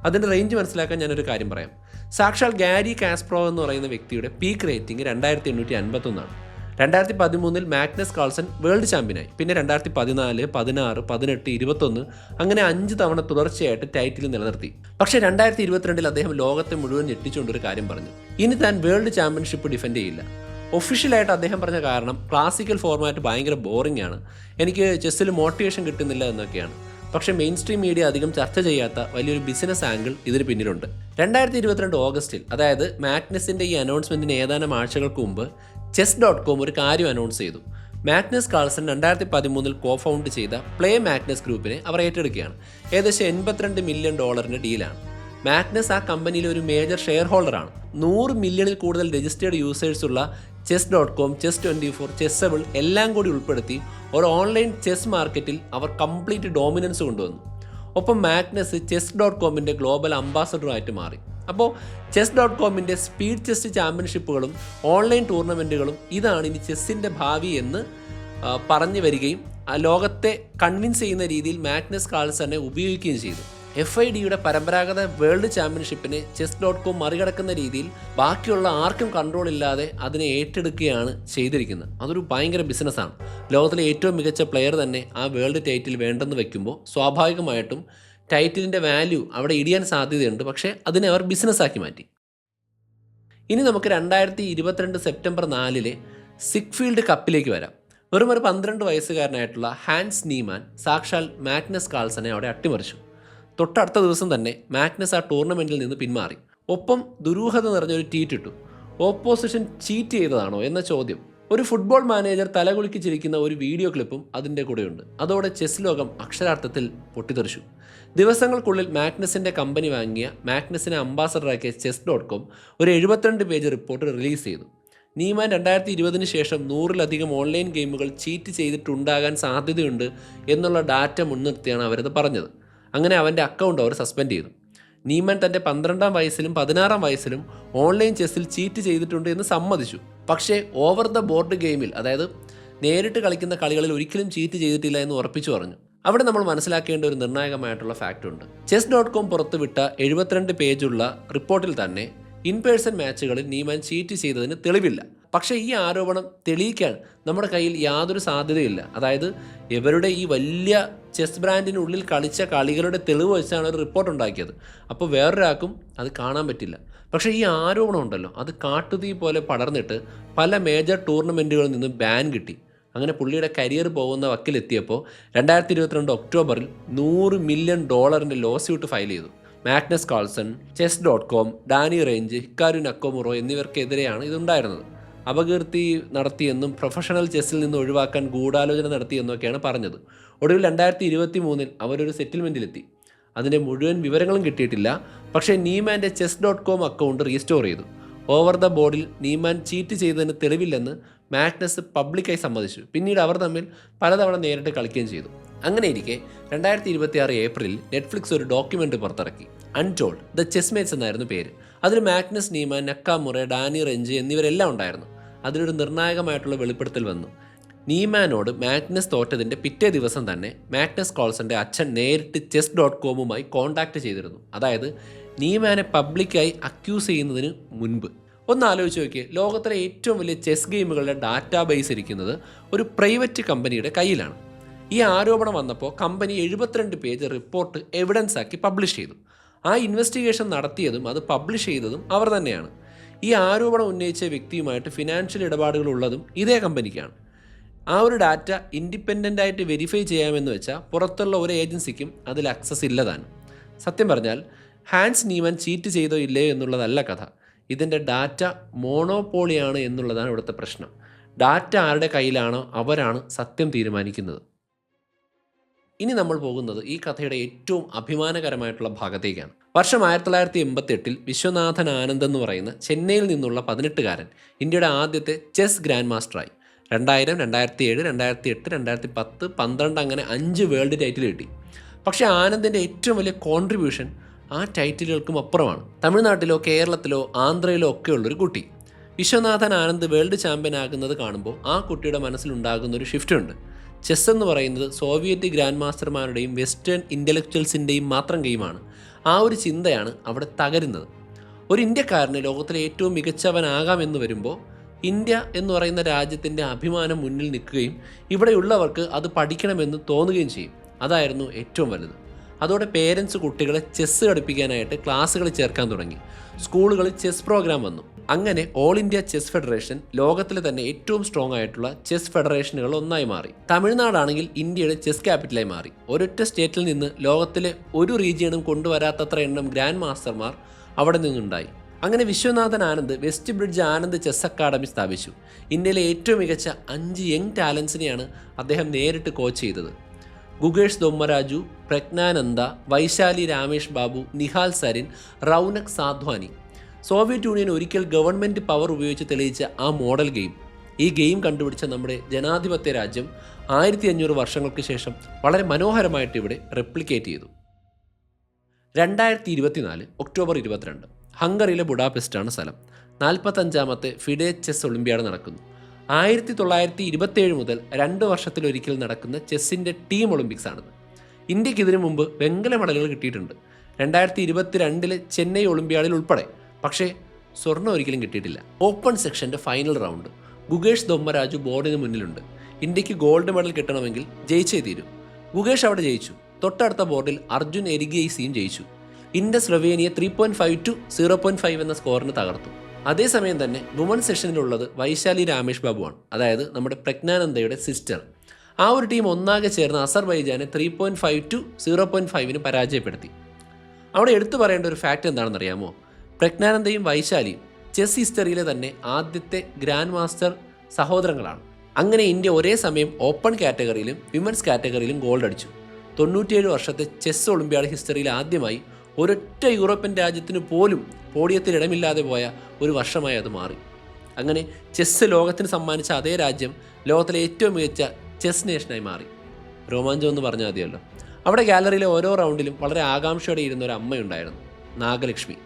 അതിൻ്റെ റേഞ്ച് മനസ്സിലാക്കാൻ ഞാനൊരു കാര്യം പറയാം. സാക്ഷാൽ ഗാരി കാസ്പ്രോവ് എന്ന് പറയുന്ന വ്യക്തിയുടെ peak rating 2851. 2013 Magnus Carlsen world ചാമ്പ്യനായി. പിന്നെ 2014, 16, 18, 21 അങ്ങനെ 5 തവണ തുടർച്ചയായിട്ട് ടൈറ്റിൽ നിലനിർത്തി. പക്ഷേ 2022 അദ്ദേഹം ലോകത്തെ മുഴുവൻ ഞെട്ടിച്ചുകൊണ്ടൊരു കാര്യം പറഞ്ഞു. ഇനി താൻ വേൾഡ് ചാമ്പ്യൻഷിപ്പ് ഡിഫെൻഡ് ചെയ്യില്ല. ഒഫീഷ്യലായിട്ട് അദ്ദേഹം പറഞ്ഞ കാരണം ക്ലാസിക്കൽ ഫോർമാറ്റ് ഭയങ്കര ബോറിംഗ് ആണ്, എനിക്ക് ചെസ്സിൽ മോട്ടിവേഷൻ കിട്ടുന്നില്ല എന്നൊക്കെയാണ്. പക്ഷേ മെയിൻ സ്ട്രീം മീഡിയ അധികം ചർച്ച ചെയ്യാത്ത വലിയൊരു ബിസിനസ് ആംഗിൾ ഇതിന് പിന്നിലുണ്ട്. 2022 ഓഗസ്റ്റിൽ, അതായത് മാഗ്നസിൻ്റെ ഈ അനൗൺസ്മെൻറ്റിന് ഏതാനും ആഴ്ചകൾക്ക് മുമ്പ് chess.com ഒരു കാര്യം അനൗൺസ് ചെയ്തു. മാഗ്നസ് കാൾസൺ 2013 കോഫൗണ്ട് ചെയ്ത പ്ലേ മാഗ്നസ് ഗ്രൂപ്പിനെ അവർ ഏറ്റെടുക്കുകയാണ്. ഏകദേശം $82 മില്യൺ ഡീലാണ്. മാഗ്നസ് ആ കമ്പനിയിലെ ഒരു മേജർ ഷെയർ ഹോൾഡറാണ്. 100 മില്യണിൽ കൂടുതൽ രജിസ്റ്റേർഡ് യൂസേഴ്സുള്ള chess.com, chess24, chessable എല്ലാം കൂടി ഉൾപ്പെടുത്തി ഒരു ഓൺലൈൻ ചെസ് മാർക്കറ്റിൽ അവർ കംപ്ലീറ്റ് ഡോമിനൻസ് കൊണ്ടുവന്നു. ഒപ്പം മാഗ്നസ് chess.comൻ്റെ ഗ്ലോബൽ അംബാസഡറുമായിട്ട് മാറി. അപ്പോൾ chess.comൻ്റെ സ്പീഡ് ചെസ് ചാമ്പ്യൻഷിപ്പുകളും ഓൺലൈൻ ടൂർണമെൻറ്റുകളും ഇതാണ് ഇനി ചെസ്സിൻ്റെ ഭാവി എന്ന് പറഞ്ഞു വരികയും ലോകത്തെ കൺവിൻസ് ചെയ്യുന്ന രീതിയിൽ മാഗ്നസ് കാൾസനെ ഉപയോഗിക്കുകയും ചെയ്തു. FIDയുടെ പരമ്പരാഗത വേൾഡ് ചാമ്പ്യൻഷിപ്പിനെ chess.com മറികടക്കുന്ന രീതിയിൽ ബാക്കിയുള്ള ആർക്കും കൺട്രോൾ ഇല്ലാതെ അതിനെ ഏറ്റെടുക്കുകയാണ് ചെയ്തിരിക്കുന്നത്. അതൊരു ഭയങ്കര ബിസിനസ്സാണ്. ലോകത്തിലെ ഏറ്റവും മികച്ച പ്ലെയർ തന്നെ ആ വേൾഡ് ടൈറ്റിൽ വേണ്ടെന്ന് വെക്കുമ്പോൾ സ്വാഭാവികമായിട്ടും ടൈറ്റിലിൻ്റെ വാല്യൂ അവിടെ ഇടിയാൻ സാധ്യതയുണ്ട്. പക്ഷേ അതിനെ അവർ ബിസിനസ്സാക്കി മാറ്റി. ഇനി നമുക്ക് 2022 സെപ്റ്റംബർ 4 സിഗ്ഫീൽഡ് കപ്പിലേക്ക് വരാം. വെറും ഒരു 12 വയസ്സുകാരനായിട്ടുള്ള ഹാൻസ് നീമാൻ സാക്ഷാൽ മാഗ്നസ് കാൾസനെ അവിടെ അട്ടിമറിച്ചു. തൊട്ടടുത്ത ദിവസം തന്നെ മാഗ്നസ് ആ ടൂർണമെൻറ്റിൽ നിന്ന് പിന്മാറി. ഒപ്പം ദുരൂഹത നിറഞ്ഞൊരു ട്വീറ്റ് ഇട്ടു. ഓപ്പോസിഷൻ ചീറ്റ് ചെയ്തതാണോ എന്ന ചോദ്യം. ഒരു ഫുട്ബോൾ മാനേജർ തലകുലുക്കി ചിരിക്കുന്ന ഒരു വീഡിയോ ക്ലിപ്പും അതിൻ്റെ കൂടെയുണ്ട്. അതോടെ ചെസ് ലോകം അക്ഷരാർത്ഥത്തിൽ പൊട്ടിത്തെറിച്ചു. ദിവസങ്ങൾക്കുള്ളിൽ മാഗ്നസിൻ്റെ കമ്പനി വാങ്ങിയ മാഗ്നസിനെ അംബാസഡറാക്കിയ chess.com ഒരു 72 പേജ് റിപ്പോർട്ട് റിലീസ് ചെയ്തു. നീമാൻ 2020 ശേഷം 100-ലധികം ഓൺലൈൻ ഗെയിമുകൾ ചീറ്റ് ചെയ്തിട്ടുണ്ടാകാൻ സാധ്യതയുണ്ട് എന്നുള്ള ഡാറ്റ മുൻനിർത്തിയാണ് അവരത് പറഞ്ഞത്. അങ്ങനെ അവൻ്റെ അക്കൗണ്ട് അവർ സസ്പെൻഡ് ചെയ്തു. നീമാൻ തൻ്റെ 12-ാം വയസ്സിലും 16-ാം വയസ്സിലും ഓൺലൈൻ ചെസ്സിൽ ചീറ്റ് ചെയ്തിട്ടുണ്ട് എന്ന് സമ്മതിച്ചു. പക്ഷേ ഓവർ ദ ബോർഡ് ഗെയിമിൽ, അതായത് നേരിട്ട് കളിക്കുന്ന കളികളിൽ ഒരിക്കലും ചീറ്റ് ചെയ്തിട്ടില്ല എന്ന് ഉറപ്പിച്ചു പറഞ്ഞു. അവിടെ നമ്മൾ മനസ്സിലാക്കേണ്ട ഒരു നിർണായകമായിട്ടുള്ള ഫാക്റ്റ് ഉണ്ട്. chess.com പുറത്തുവിട്ട 72 പേജുള്ള റിപ്പോർട്ടിൽ തന്നെ ഇൻ പേഴ്സൺ മാച്ചുകളിൽ നീമാൻ ചീറ്റ് ചെയ്തതിന് തെളിവില്ല. പക്ഷേ ഈ ആരോപണം തെളിയിക്കാൻ നമ്മുടെ കയ്യിൽ യാതൊരു സാധ്യതയില്ല. അതായത് ഇവരുടെ ഈ വലിയ ചെസ് ബ്രാൻഡിനുള്ളിൽ കളിച്ച കളികളുടെ തെളിവ് വെച്ചാണ് ഒരു റിപ്പോർട്ട് ഉണ്ടാക്കിയത്. അപ്പോൾ വേറൊരാൾക്കും അത് കാണാൻ പറ്റില്ല. പക്ഷേ ഈ ആരോപണം ഉണ്ടല്ലോ, അത് കാട്ടുതീ പോലെ പടർന്നിട്ട് പല മേജർ ടൂർണമെൻറ്റുകളിൽ നിന്ന് ബാൻ കിട്ടി. അങ്ങനെ പുള്ളിയുടെ കരിയർ പോകുന്ന വക്കിലെത്തിയപ്പോൾ 2022 ഒക്ടോബറിൽ $100 മില്യൺ ലോ സ്യൂട്ട് ഫയൽ ചെയ്തു. Magnus Carlsen, chess.com, Danny Rensch, Hikaru Nakamura എന്നിവർക്കെതിരെയാണ് ഇതുണ്ടായിരുന്നത്. അപകീർത്തി നടത്തിയെന്നും പ്രൊഫഷണൽ ചെസ്സിൽ നിന്ന് ഒഴിവാക്കാൻ ഗൂഢാലോചന നടത്തിയെന്നൊക്കെയാണ് പറഞ്ഞത്. ഒടുവിൽ 2023 അവരൊരു സെറ്റിൽമെൻറ്റിലെത്തി. അതിൻ്റെ മുഴുവൻ വിവരങ്ങളും കിട്ടിയിട്ടില്ല. പക്ഷേ നീമാൻ്റെ chess.com അക്കൗണ്ട് റീസ്റ്റോർ ചെയ്തു. ഓവർ ദ ബോർഡിൽ നീമാൻ ചീറ്റ് ചെയ്തതിന് തെളിവില്ലെന്ന് മാഗ്നസ് പബ്ലിക്കായി സമ്മതിച്ചു. പിന്നീട് അവർ തമ്മിൽ പലതവണ നേരിട്ട് കളിക്കുകയും ചെയ്തു. അങ്ങനെയിരിക്കെ 2026 ഏപ്രിലിൽ നെറ്റ്ഫ്ലിക്സ് ഒരു ഡോക്യുമെൻ്ററി പുറത്തിറക്കി. അൺടോൾഡ് ദ ചെസ്മേറ്റ്സ് എന്നായിരുന്നു പേര്. അതിൽ മാഗ്നസ്, നീമാൻ, നക്കാമുറ, ഡാനി റെഞ്ച് എന്നിവരെല്ലാം ഉണ്ടായിരുന്നു. അതിലൊരു നിർണായകമായിട്ടുള്ള വെളിപ്പെടുത്തൽ വന്നു. നീമാനോട് മാഗ്നസ് തോറ്റതിൻ്റെ പിറ്റേ ദിവസം തന്നെ മാഗ്നസ് കാൾസൻ്റെ അച്ഛൻ നേരിട്ട് chess.com'ുമായി കോൺടാക്റ്റ് ചെയ്തിരുന്നു. അതായത് നീമാനെ പബ്ലിക്കായി അക്യൂസ് ചെയ്യുന്നതിന് മുൻപ്. ഒന്ന് ആലോചിച്ച് നോക്കിയേ, ലോകത്തിലെ ഏറ്റവും വലിയ ചെസ് ഗെയിമുകളുടെ ഡാറ്റാബേസ് ഇരിക്കുന്നത് ഒരു പ്രൈവറ്റ് കമ്പനിയുടെ കയ്യിലാണ്. ഈ ആരോപണം വന്നപ്പോൾ കമ്പനി 72 പേജ് റിപ്പോർട്ട് എവിഡൻസ് ആക്കി പബ്ലിഷ് ചെയ്തു. ആ ഇൻവെസ്റ്റിഗേഷൻ നടത്തിയതും അത് പബ്ലിഷ് ചെയ്തതും അവർ തന്നെയാണ്. ഈ ആരോപണം ഉന്നയിച്ച വ്യക്തിയുമായിട്ട് ഫിനാൻഷ്യൽ ഇടപാടുകളുള്ളതും ഇതേ കമ്പനിക്കാണ്. ആ ഒരു ഡാറ്റ ഇൻഡിപെൻഡൻ്റായിട്ട് വെരിഫൈ ചെയ്യാമെന്ന് വെച്ചാൽ പുറത്തുള്ള ഒരു ഏജൻസിക്കും അതിൽ ആക്സസ് ഇല്ലതാണ്. സത്യം പറഞ്ഞാൽ ഹാൻസ് നീമാൻ ചീറ്റ് ചെയ്തോ ഇല്ലയോ എന്നുള്ളതല്ല കഥ. ഇതിൻ്റെ ഡാറ്റ മോണോപോളിയാണ് എന്നുള്ളതാണ് ഇവിടുത്തെ പ്രശ്നം. ഡാറ്റ ആരുടെ കയ്യിലാണോ അവരാണ് സത്യം തീരുമാനിക്കുന്നത്. ഇനി നമ്മൾ പോകുന്നത് ഈ കഥയുടെ ഏറ്റവും അഭിമാനകരമായിട്ടുള്ള ഭാഗത്തേക്കാണ്. വർഷം 1988 വിശ്വനാഥൻ ആനന്ദ് എന്ന് പറയുന്ന ചെന്നൈയിൽ നിന്നുള്ള 18-കാരൻ ഇന്ത്യയുടെ ആദ്യത്തെ ചെസ് ഗ്രാൻഡ് മാസ്റ്ററായി. 2000, 2007, 2008, 2010, 2012 അങ്ങനെ 5 വേൾഡ് ടൈറ്റിൽ കിട്ടി. പക്ഷേ ആനന്ദിൻ്റെ ഏറ്റവും വലിയ കോൺട്രിബ്യൂഷൻ ആ ടൈറ്റിലുകൾക്കും അപ്പുറമാണ്. തമിഴ്നാട്ടിലോ കേരളത്തിലോ ആന്ധ്രയിലോ ഒക്കെയുള്ളൊരു കുട്ടി വിശ്വനാഥൻ ആനന്ദ് വേൾഡ് ചാമ്പ്യൻ ആകുന്നത് കാണുമ്പോൾ ആ കുട്ടിയുടെ മനസ്സിലുണ്ടാകുന്ന ഒരു ഷിഫ്റ്റ് ഉണ്ട്. ചെസ് എന്ന് പറയുന്നത് സോവിയറ്റ് ഗ്രാൻഡ് മാസ്റ്റർമാരുടെയും വെസ്റ്റേൺ ഇൻ്റലക്ച്വൽസിൻ്റെയും മാത്രം ഗെയിമാണ്. ആ ഒരു ചിന്തയാണ് അവിടെ തകരുന്നത്. ഒരു ഇന്ത്യക്കാരന് ലോകത്തിലെ ഏറ്റവും മികച്ചവനാകാമെന്ന് വരുമ്പോൾ ഇന്ത്യ എന്ന് പറയുന്ന രാജ്യത്തിൻ്റെ അഭിമാനം മുന്നിൽ നിൽക്കുകയും ഇവിടെയുള്ളവർക്ക് അത് പഠിക്കണമെന്ന് തോന്നുകയും ചെയ്യും. അതായിരുന്നു ഏറ്റവും വലുത്. അതോടെ പേരൻസ് കുട്ടികളെ ചെസ്സ് കളിപ്പിക്കാനായിട്ട് ക്ലാസ്സുകൾ ചേർക്കാൻ തുടങ്ങി. സ്കൂളുകളിൽ ചെസ് പ്രോഗ്രാം വന്നു. അങ്ങനെ ഓൾ ഇന്ത്യ ചെസ് ഫെഡറേഷൻ ലോകത്തിലെ തന്നെ ഏറ്റവും സ്ട്രോങ് ആയിട്ടുള്ള ചെസ് ഫെഡറേഷനുകൾ ഒന്നായി മാറി. തമിഴ്നാടാണെങ്കിൽ ഇന്ത്യയുടെ ചെസ് ക്യാപിറ്റലായി മാറി. ഒരൊറ്റ സ്റ്റേറ്റിൽ നിന്ന് ലോകത്തിലെ ഒരു റീജിയണും കൊണ്ടുവരാത്തത്ര എണ്ണം ഗ്രാൻഡ് മാസ്റ്റർമാർ അവിടെ നിന്നുണ്ടായി. അങ്ങനെ Viswanathan Anand west bridge Anand chess academy സ്ഥാപിച്ചു. ഇന്ത്യയിലെ ഏറ്റവും മികച്ച 5 യങ് ടാലൻസിനെയാണ് അദ്ദേഹം നേരിട്ട് കോച്ച് ചെയ്തത്. ഗുഗേഷ് ദൊമ്മരാജു, പ്രജ്ഞാനന്ദ, വൈശാലി രാമേഷ് ബാബു, നിഹാൽ സരിൻ, റൗനക് സാധ്വാനി. സോവിയറ്റ് യൂണിയൻ ഒരിക്കൽ ഗവൺമെൻറ് പവർ ഉപയോഗിച്ച് തെളിയിച്ച ആ മോഡൽ ഗെയിം, ഈ ഗെയിം കണ്ടുപിടിച്ച നമ്മുടെ ജനാധിപത്യ രാജ്യം 1500 വർഷങ്ങൾക്ക് ശേഷം വളരെ മനോഹരമായിട്ട് ഇവിടെ റെപ്ലിക്കേറ്റ് ചെയ്തു. 2024 ഒക്ടോബർ 22 ഹംഗറിയിലെ ബുഡാപെസ്റ്റാണ് സ്ഥലം. 45ാമത്തെ ഫിഡെ ചെസ് ഒളിമ്പ്യാഡ് നടക്കുന്നു. 1927 മുതൽ 2 വർഷത്തിലൊരിക്കൽ നടക്കുന്ന ചെസ്സിൻ്റെ ടീം ഒളിമ്പിക്സ് ആണിത്. ഇന്ത്യക്ക് ഇതിനു മുമ്പ് വെങ്കല മെഡലുകൾ കിട്ടിയിട്ടുണ്ട്. 2022 ചെന്നൈ ഒളിമ്പ്യാഡിൽ ഉൾപ്പെടെ. പക്ഷേ സ്വർണ്ണം ഒരിക്കലും കിട്ടിയിട്ടില്ല. ഓപ്പൺ സെക്ഷൻ്റെ ഫൈനൽ റൗണ്ട് ഗുഗേഷ് ദൊമ്മരാജു ബോർഡിന് മുന്നിലുണ്ട്. ഇന്ത്യക്ക് ഗോൾഡ് മെഡൽ കിട്ടണമെങ്കിൽ ജയിച്ചേ തീരും. ഗുഗേഷ് അവിടെ ജയിച്ചു. തൊട്ടടുത്ത ബോർഡിൽ അർജുൻ എരിഗേസിയും ജയിച്ചു. ഇന്ത്യ സ്ലൊവേനിയ 3.5 to 0.5 എന്ന സ്കോറിന് തകർത്തു. അതേസമയം തന്നെ വുമൺ സെഷനിലുള്ളത് വൈശാലി രാമേഷ് ബാബുവാണ്, അതായത് നമ്മുടെ പ്രജ്ഞാനന്ദയുടെ സിസ്റ്റർ. ആ ഒരു ടീം ഒന്നാകെ ചേർന്ന് അസർബൈജാനെ 3.5 to 0.5 പരാജയപ്പെടുത്തി. അവിടെ എടുത്തു പറയേണ്ട ഒരു ഫാക്റ്റ് എന്താണെന്നറിയാമോ? പ്രജ്ഞാനന്ദയും വൈശാലിയും ചെസ് ഹിസ്റ്ററിയിലെ തന്നെ ആദ്യത്തെ ഗ്രാൻഡ് മാസ്റ്റർ സഹോദരങ്ങളാണ്. അങ്ങനെ ഇന്ത്യ ഒരേ സമയം ഓപ്പൺ കാറ്റഗറിയിലും വിമൻസ് കാറ്റഗറിയിലും ഗോൾഡ് അടിച്ചു. 97 വർഷത്തെ ചെസ് ഒളിമ്പ്യാഡ് ഹിസ്റ്ററിയിൽ ആദ്യമായി ഒരൊറ്റ യൂറോപ്യൻ രാജ്യത്തിന് പോലും പോഡിയത്തിൽ ഇടമില്ലാതെ പോയ ഒരു വർഷമായി അത് മാറി. അങ്ങനെ ചെസ് ലോകത്തിന് സമ്മാനിച്ച അതേ രാജ്യം ലോകത്തിലെ ഏറ്റവും മികച്ച ചെസ് നേഷനായി മാറി. രോമാഞ്ചം എന്ന് പറഞ്ഞാൽ മതിയല്ലോ. അവിടെ ഗാലറിയിലെ ഓരോ റൗണ്ടിലും വളരെ ആകാംക്ഷയോടെ ഇരുന്ന ഒരു അമ്മയുണ്ടായിരുന്നു, നാഗലക്ഷ്മി,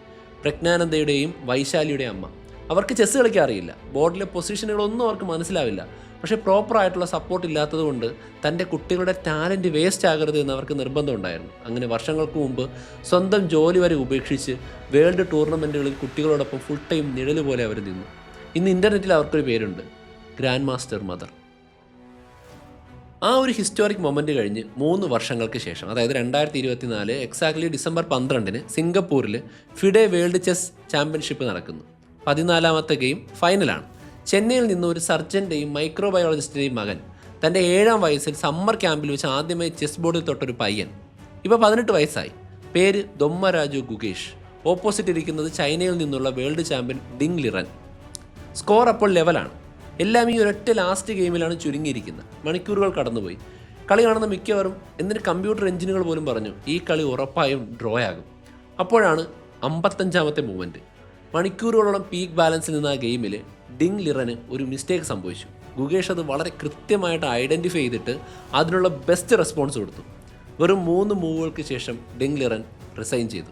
പ്രജ്ഞാനന്ദയുടെയും വൈശാലിയുടെയും അമ്മ. അവർക്ക് ചെസ് കളിക്കാൻ അറിയില്ല, ബോർഡിലെ പൊസിഷനുകളൊന്നും അവർക്ക് മനസ്സിലാവില്ല. പക്ഷേ പ്രോപ്പറായിട്ടുള്ള സപ്പോർട്ട് ഇല്ലാത്തതുകൊണ്ട് തൻ്റെ കുട്ടികളുടെ ടാലൻറ്റ് വേസ്റ്റ് ആകരുത് എന്ന് അവർക്ക് നിർബന്ധമുണ്ടായിരുന്നു. അങ്ങനെ വർഷങ്ങൾക്ക് മുമ്പ് സ്വന്തം ജോലി വരെ ഉപേക്ഷിച്ച് വേൾഡ് ടൂർണമെൻറ്റുകളിൽ കുട്ടികളോടൊപ്പം ഫുൾ ടൈം നിഴല് പോലെ അവർ നിന്നു. ഇന്ന് ഇൻ്റർനെറ്റിൽ അവർക്കൊരു പേരുണ്ട്, ഗ്രാൻഡ് മാസ്റ്റർ മദർ. ആ ഒരു ഹിസ്റ്റോറിക് മൊമെൻ്റ് കഴിഞ്ഞ് 3 വർഷങ്ങൾക്ക് ശേഷം, അതായത് 2024 എക്സാക്ട്ലി ഡിസംബർ 12 സിംഗപ്പൂരിൽ ഫിഡെ വേൾഡ് ചെസ് ചാമ്പ്യൻഷിപ്പ് നടക്കുന്നു. 14ാമത്തെ ഗെയിം ഫൈനലാണ്. ചെന്നൈയിൽ നിന്ന് ഒരു സർജൻ്റെയും മൈക്രോബയോളജിസ്റ്റിൻ്റെയും മകൻ തൻ്റെ 7ാം വയസ്സിൽ സമ്മർ ക്യാമ്പിൽ വെച്ച് ആദ്യമായി ചെസ് ബോർഡിൽ തൊട്ടൊരു പയ്യൻ. ഇപ്പോൾ 18 വയസ്സായി. പേര് ദൊമ്മരാജു ഗുകേഷ്. ഓപ്പോസിറ്റ് ഇരിക്കുന്നത് ചൈനയിൽ നിന്നുള്ള world champion Ding Liren. Score അപ്പോൾ ലെവലാണ്. എല്ലാം ഈ ഒരൊറ്റ ലാസ്റ്റ് ഗെയിമിലാണ് ചുരുങ്ങിയിരിക്കുന്നത്. മണിക്കൂറുകൾ കടന്നുപോയി. കളി കാണുന്ന മിക്കവരും, എന്തിന് കമ്പ്യൂട്ടർ എഞ്ചിനുകൾ പോലും പറഞ്ഞു, ഈ കളി ഉറപ്പായും ഡ്രോ ആകും. അപ്പോഴാണ് 55ാമത്തെ മൂവ്മെൻറ്റ്. മണിക്കൂറുകളോളം പീക്ക് ബാലൻസിൽ നിന്ന് ആ ഗെയിമിൽ ഡിങ് ലിറന് ഒരു മിസ്റ്റേക്ക് സംഭവിച്ചു. ഗുകേഷ് അത് വളരെ കൃത്യമായിട്ട് ഐഡൻറ്റിഫൈ ചെയ്തിട്ട് അതിനുള്ള ബെസ്റ്റ് റെസ്പോൺസ് കൊടുത്തു. വെറും 3 മൂവുകൾക്ക് ശേഷം ഡിങ് ലിറൻ റിസൈൻ ചെയ്തു.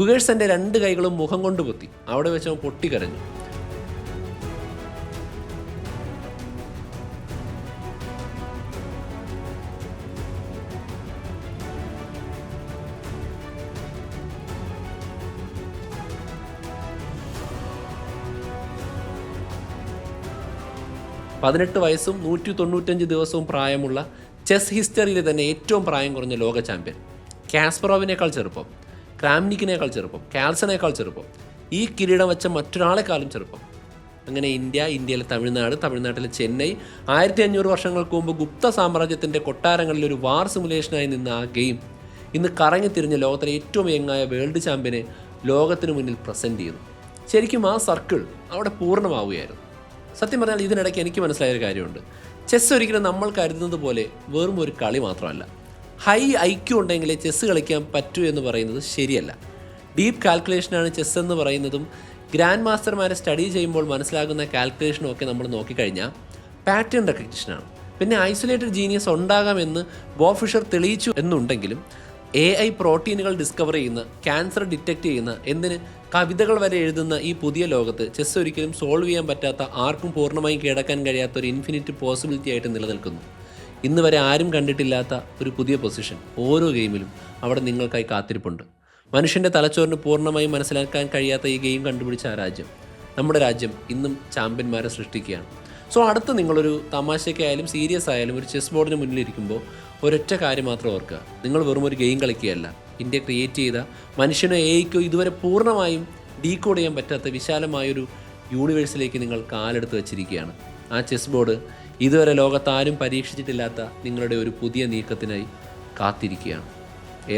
ഗുകേഷ് തൻ്റെ 2 കൈകളും മുഖം കൊണ്ട് പൊത്തി. അവിടെ വെച്ച് അവൻ പൊട്ടിക്കരഞ്ഞു. പതിനെട്ട് വയസ്സും 195 ദിവസവും പ്രായമുള്ള ചെസ് ഹിസ്റ്ററിയിൽ തന്നെ ഏറ്റവും പ്രായം കുറഞ്ഞ ലോക ചാമ്പ്യൻ. കാസ്പറോവിനേക്കാൾ ചെറുപ്പം, ക്രാംനിക്കിനേക്കാൾ ചെറുപ്പം, കാൽസനേക്കാൾ ചെറുപ്പം, ഈ കിരീടം വെച്ച മറ്റൊരാളെക്കാളും ചെറുപ്പം. അങ്ങനെ ഇന്ത്യയിലെ തമിഴ്നാട്ടിലെ ചെന്നൈ 1500 വർഷങ്ങൾക്ക് മുമ്പ് ഗുപ്ത സാമ്രാജ്യത്തിൻ്റെ കൊട്ടാരങ്ങളിൽ ഒരു വാർ സിമുലേഷനായി നിന്ന ആ ഗെയിം ഇന്ന് കറങ്ങിത്തിരിഞ്ഞ ലോകത്തിലെ ഏറ്റവും യങ്ങായ വേൾഡ് ചാമ്പ്യനെ ലോകത്തിന് മുന്നിൽ പ്രസൻറ്റ് ചെയ്യുന്നു. ശരിക്കും ആ സർക്കിൾ അവിടെ പൂർണ്ണമാവുകയായിരുന്നു. സത്യം പറഞ്ഞാൽ ഇതിനിടയ്ക്ക് എനിക്ക് മനസ്സിലായൊരു കാര്യമുണ്ട്. ചെസ് ഒരിക്കലും നമ്മൾ കരുതുന്നത് പോലെ വെറും ഒരു കളി മാത്രമല്ല. ഹൈ ഐക്യു ഉണ്ടെങ്കിലേ ചെസ്സ് കളിക്കാൻ പറ്റൂ എന്ന് പറയുന്നത് ശരിയല്ല. ഡീപ്പ് കാൽക്കുലേഷനാണ് ചെസ്സ് എന്ന് പറയുന്നതും ഗ്രാൻഡ് മാസ്റ്റർമാരെ സ്റ്റഡി ചെയ്യുമ്പോൾ മനസ്സിലാകുന്ന കാൽക്കുലേഷനും ഒക്കെ നമ്മൾ നോക്കിക്കഴിഞ്ഞാൽ പാറ്റേൺ റെക്കഗ്നിഷനാണ്. പിന്നെ ഐസൊലേറ്റഡ് ജീനിയസ് ഉണ്ടാകാമെന്ന് ബോബ് ഫിഷർ തെളിയിച്ചു എന്നുണ്ടെങ്കിലും AI പ്രോട്ടീനുകൾ ഡിസ്കവർ ചെയ്യുന്ന, ക്യാൻസർ ഡിറ്റക്റ്റ് ചെയ്യുന്ന, എന്തിന് കവിതകൾ വരെ എഴുതുന്ന ഈ പുതിയ ലോകത്ത് ചെസ് ഒരിക്കലും സോൾവ് ചെയ്യാൻ പറ്റാത്ത, ആർക്കും പൂർണ്ണമായും കീഴടക്കാൻ കഴിയാത്ത ഒരു ഇൻഫിനിറ്റ് പോസിബിലിറ്റി ആയിട്ട് നിലനിൽക്കുന്നു. ഇന്ന് വരെ ആരും കണ്ടിട്ടില്ലാത്ത ഒരു പുതിയ പൊസിഷൻ ഓരോ ഗെയിമിലും അവിടെ നിങ്ങൾക്കായി കാത്തിരിപ്പുണ്ട്. മനുഷ്യൻ്റെ തലച്ചോറിന് പൂർണ്ണമായും മനസ്സിലാക്കാൻ കഴിയാത്ത ഈ ഗെയിം കണ്ടുപിടിച്ച ആ രാജ്യം, നമ്മുടെ രാജ്യം, ഇന്നും ചാമ്പ്യന്മാരെ സൃഷ്ടിക്കുകയാണ്. സോ അടുത്ത് നിങ്ങളൊരു തമാശയ്ക്കായാലും സീരിയസ് ആയാലും ഒരു ചെസ് ബോർഡിന് മുന്നിലിരിക്കുമ്പോൾ ഒരൊറ്റ കാര്യം മാത്രം ഓർക്കുക, നിങ്ങൾ വെറും ഒരു ഗെയിം കളിക്കുകയല്ല, ഇന്ത്യ ക്രിയേറ്റ് ചെയ്ത മനുഷ്യനോ AIക്കോ ഇതുവരെ പൂർണ്ണമായും ഡീകോഡ് ചെയ്യാൻ പറ്റാത്ത വിശാലമായൊരു യൂണിവേഴ്സിലേക്ക് നിങ്ങൾ കാലെടുത്ത് വെച്ചിരിക്കുകയാണ്. ആ ചെസ് ബോർഡ് ഇതുവരെ ലോകത്താരും പരീക്ഷിച്ചിട്ടില്ലാത്ത നിങ്ങളുടെ ഒരു പുതിയ നീക്കത്തിനായി കാത്തിരിക്കുകയാണ്.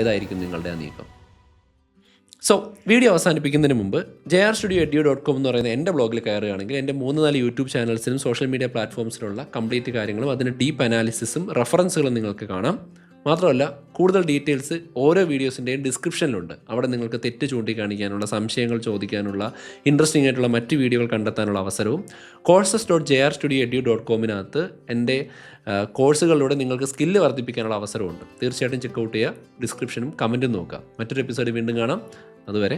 ഏതായിരിക്കും നിങ്ങളുടെ ആ നീക്കം? സോ വീഡിയോ അവസാനിപ്പിക്കുന്നതിന് മുമ്പ് jrstudioedu.com എന്ന് പറയുന്ന എൻ്റെ ബ്ലോഗിൽ കയറുകയാണെങ്കിൽ എൻ്റെ 3-4 യൂട്യൂബ് ചാനൽസിലും സോഷ്യൽ മീഡിയ പ്ലാറ്റ്ഫോംസിലുള്ള കംപ്ലീറ്റ് കാര്യങ്ങളും അതിൻ്റെ ഡീപ്പ് അനാലിസിസും റെഫറൻസുകളും നിങ്ങൾക്ക് കാണാം. മാത്രമല്ല കൂടുതൽ ഡീറ്റെയിൽസ് ഓരോ വീഡിയോസിൻ്റെയും ഡിസ്ക്രിപ്ഷനിലുണ്ട്. അവിടെ നിങ്ങൾക്ക് തെറ്റ് ചൂണ്ടിക്കാണിക്കാനുള്ള, സംശയങ്ങൾ ചോദിക്കാനുള്ള, ഇൻട്രസ്റ്റിംഗ് ആയിട്ടുള്ള മറ്റ് വീഡിയോകൾ കണ്ടെത്താനുള്ള അവസരവും courses.jrstudioedu.com എൻ്റെ കോഴ്സുകളിലൂടെ നിങ്ങൾക്ക് സ്കില്ല് വർദ്ധിപ്പിക്കാനുള്ള അവസരമുണ്ട്. തീർച്ചയായിട്ടും ചെക്കൗട്ട് ചെയ്യുക. ഡിസ്ക്രിപ്ഷനും കമൻറ്റും നോക്കുക. മറ്റൊരു എപ്പിസോഡ് വീണ്ടും കാണാം. അതുവരെ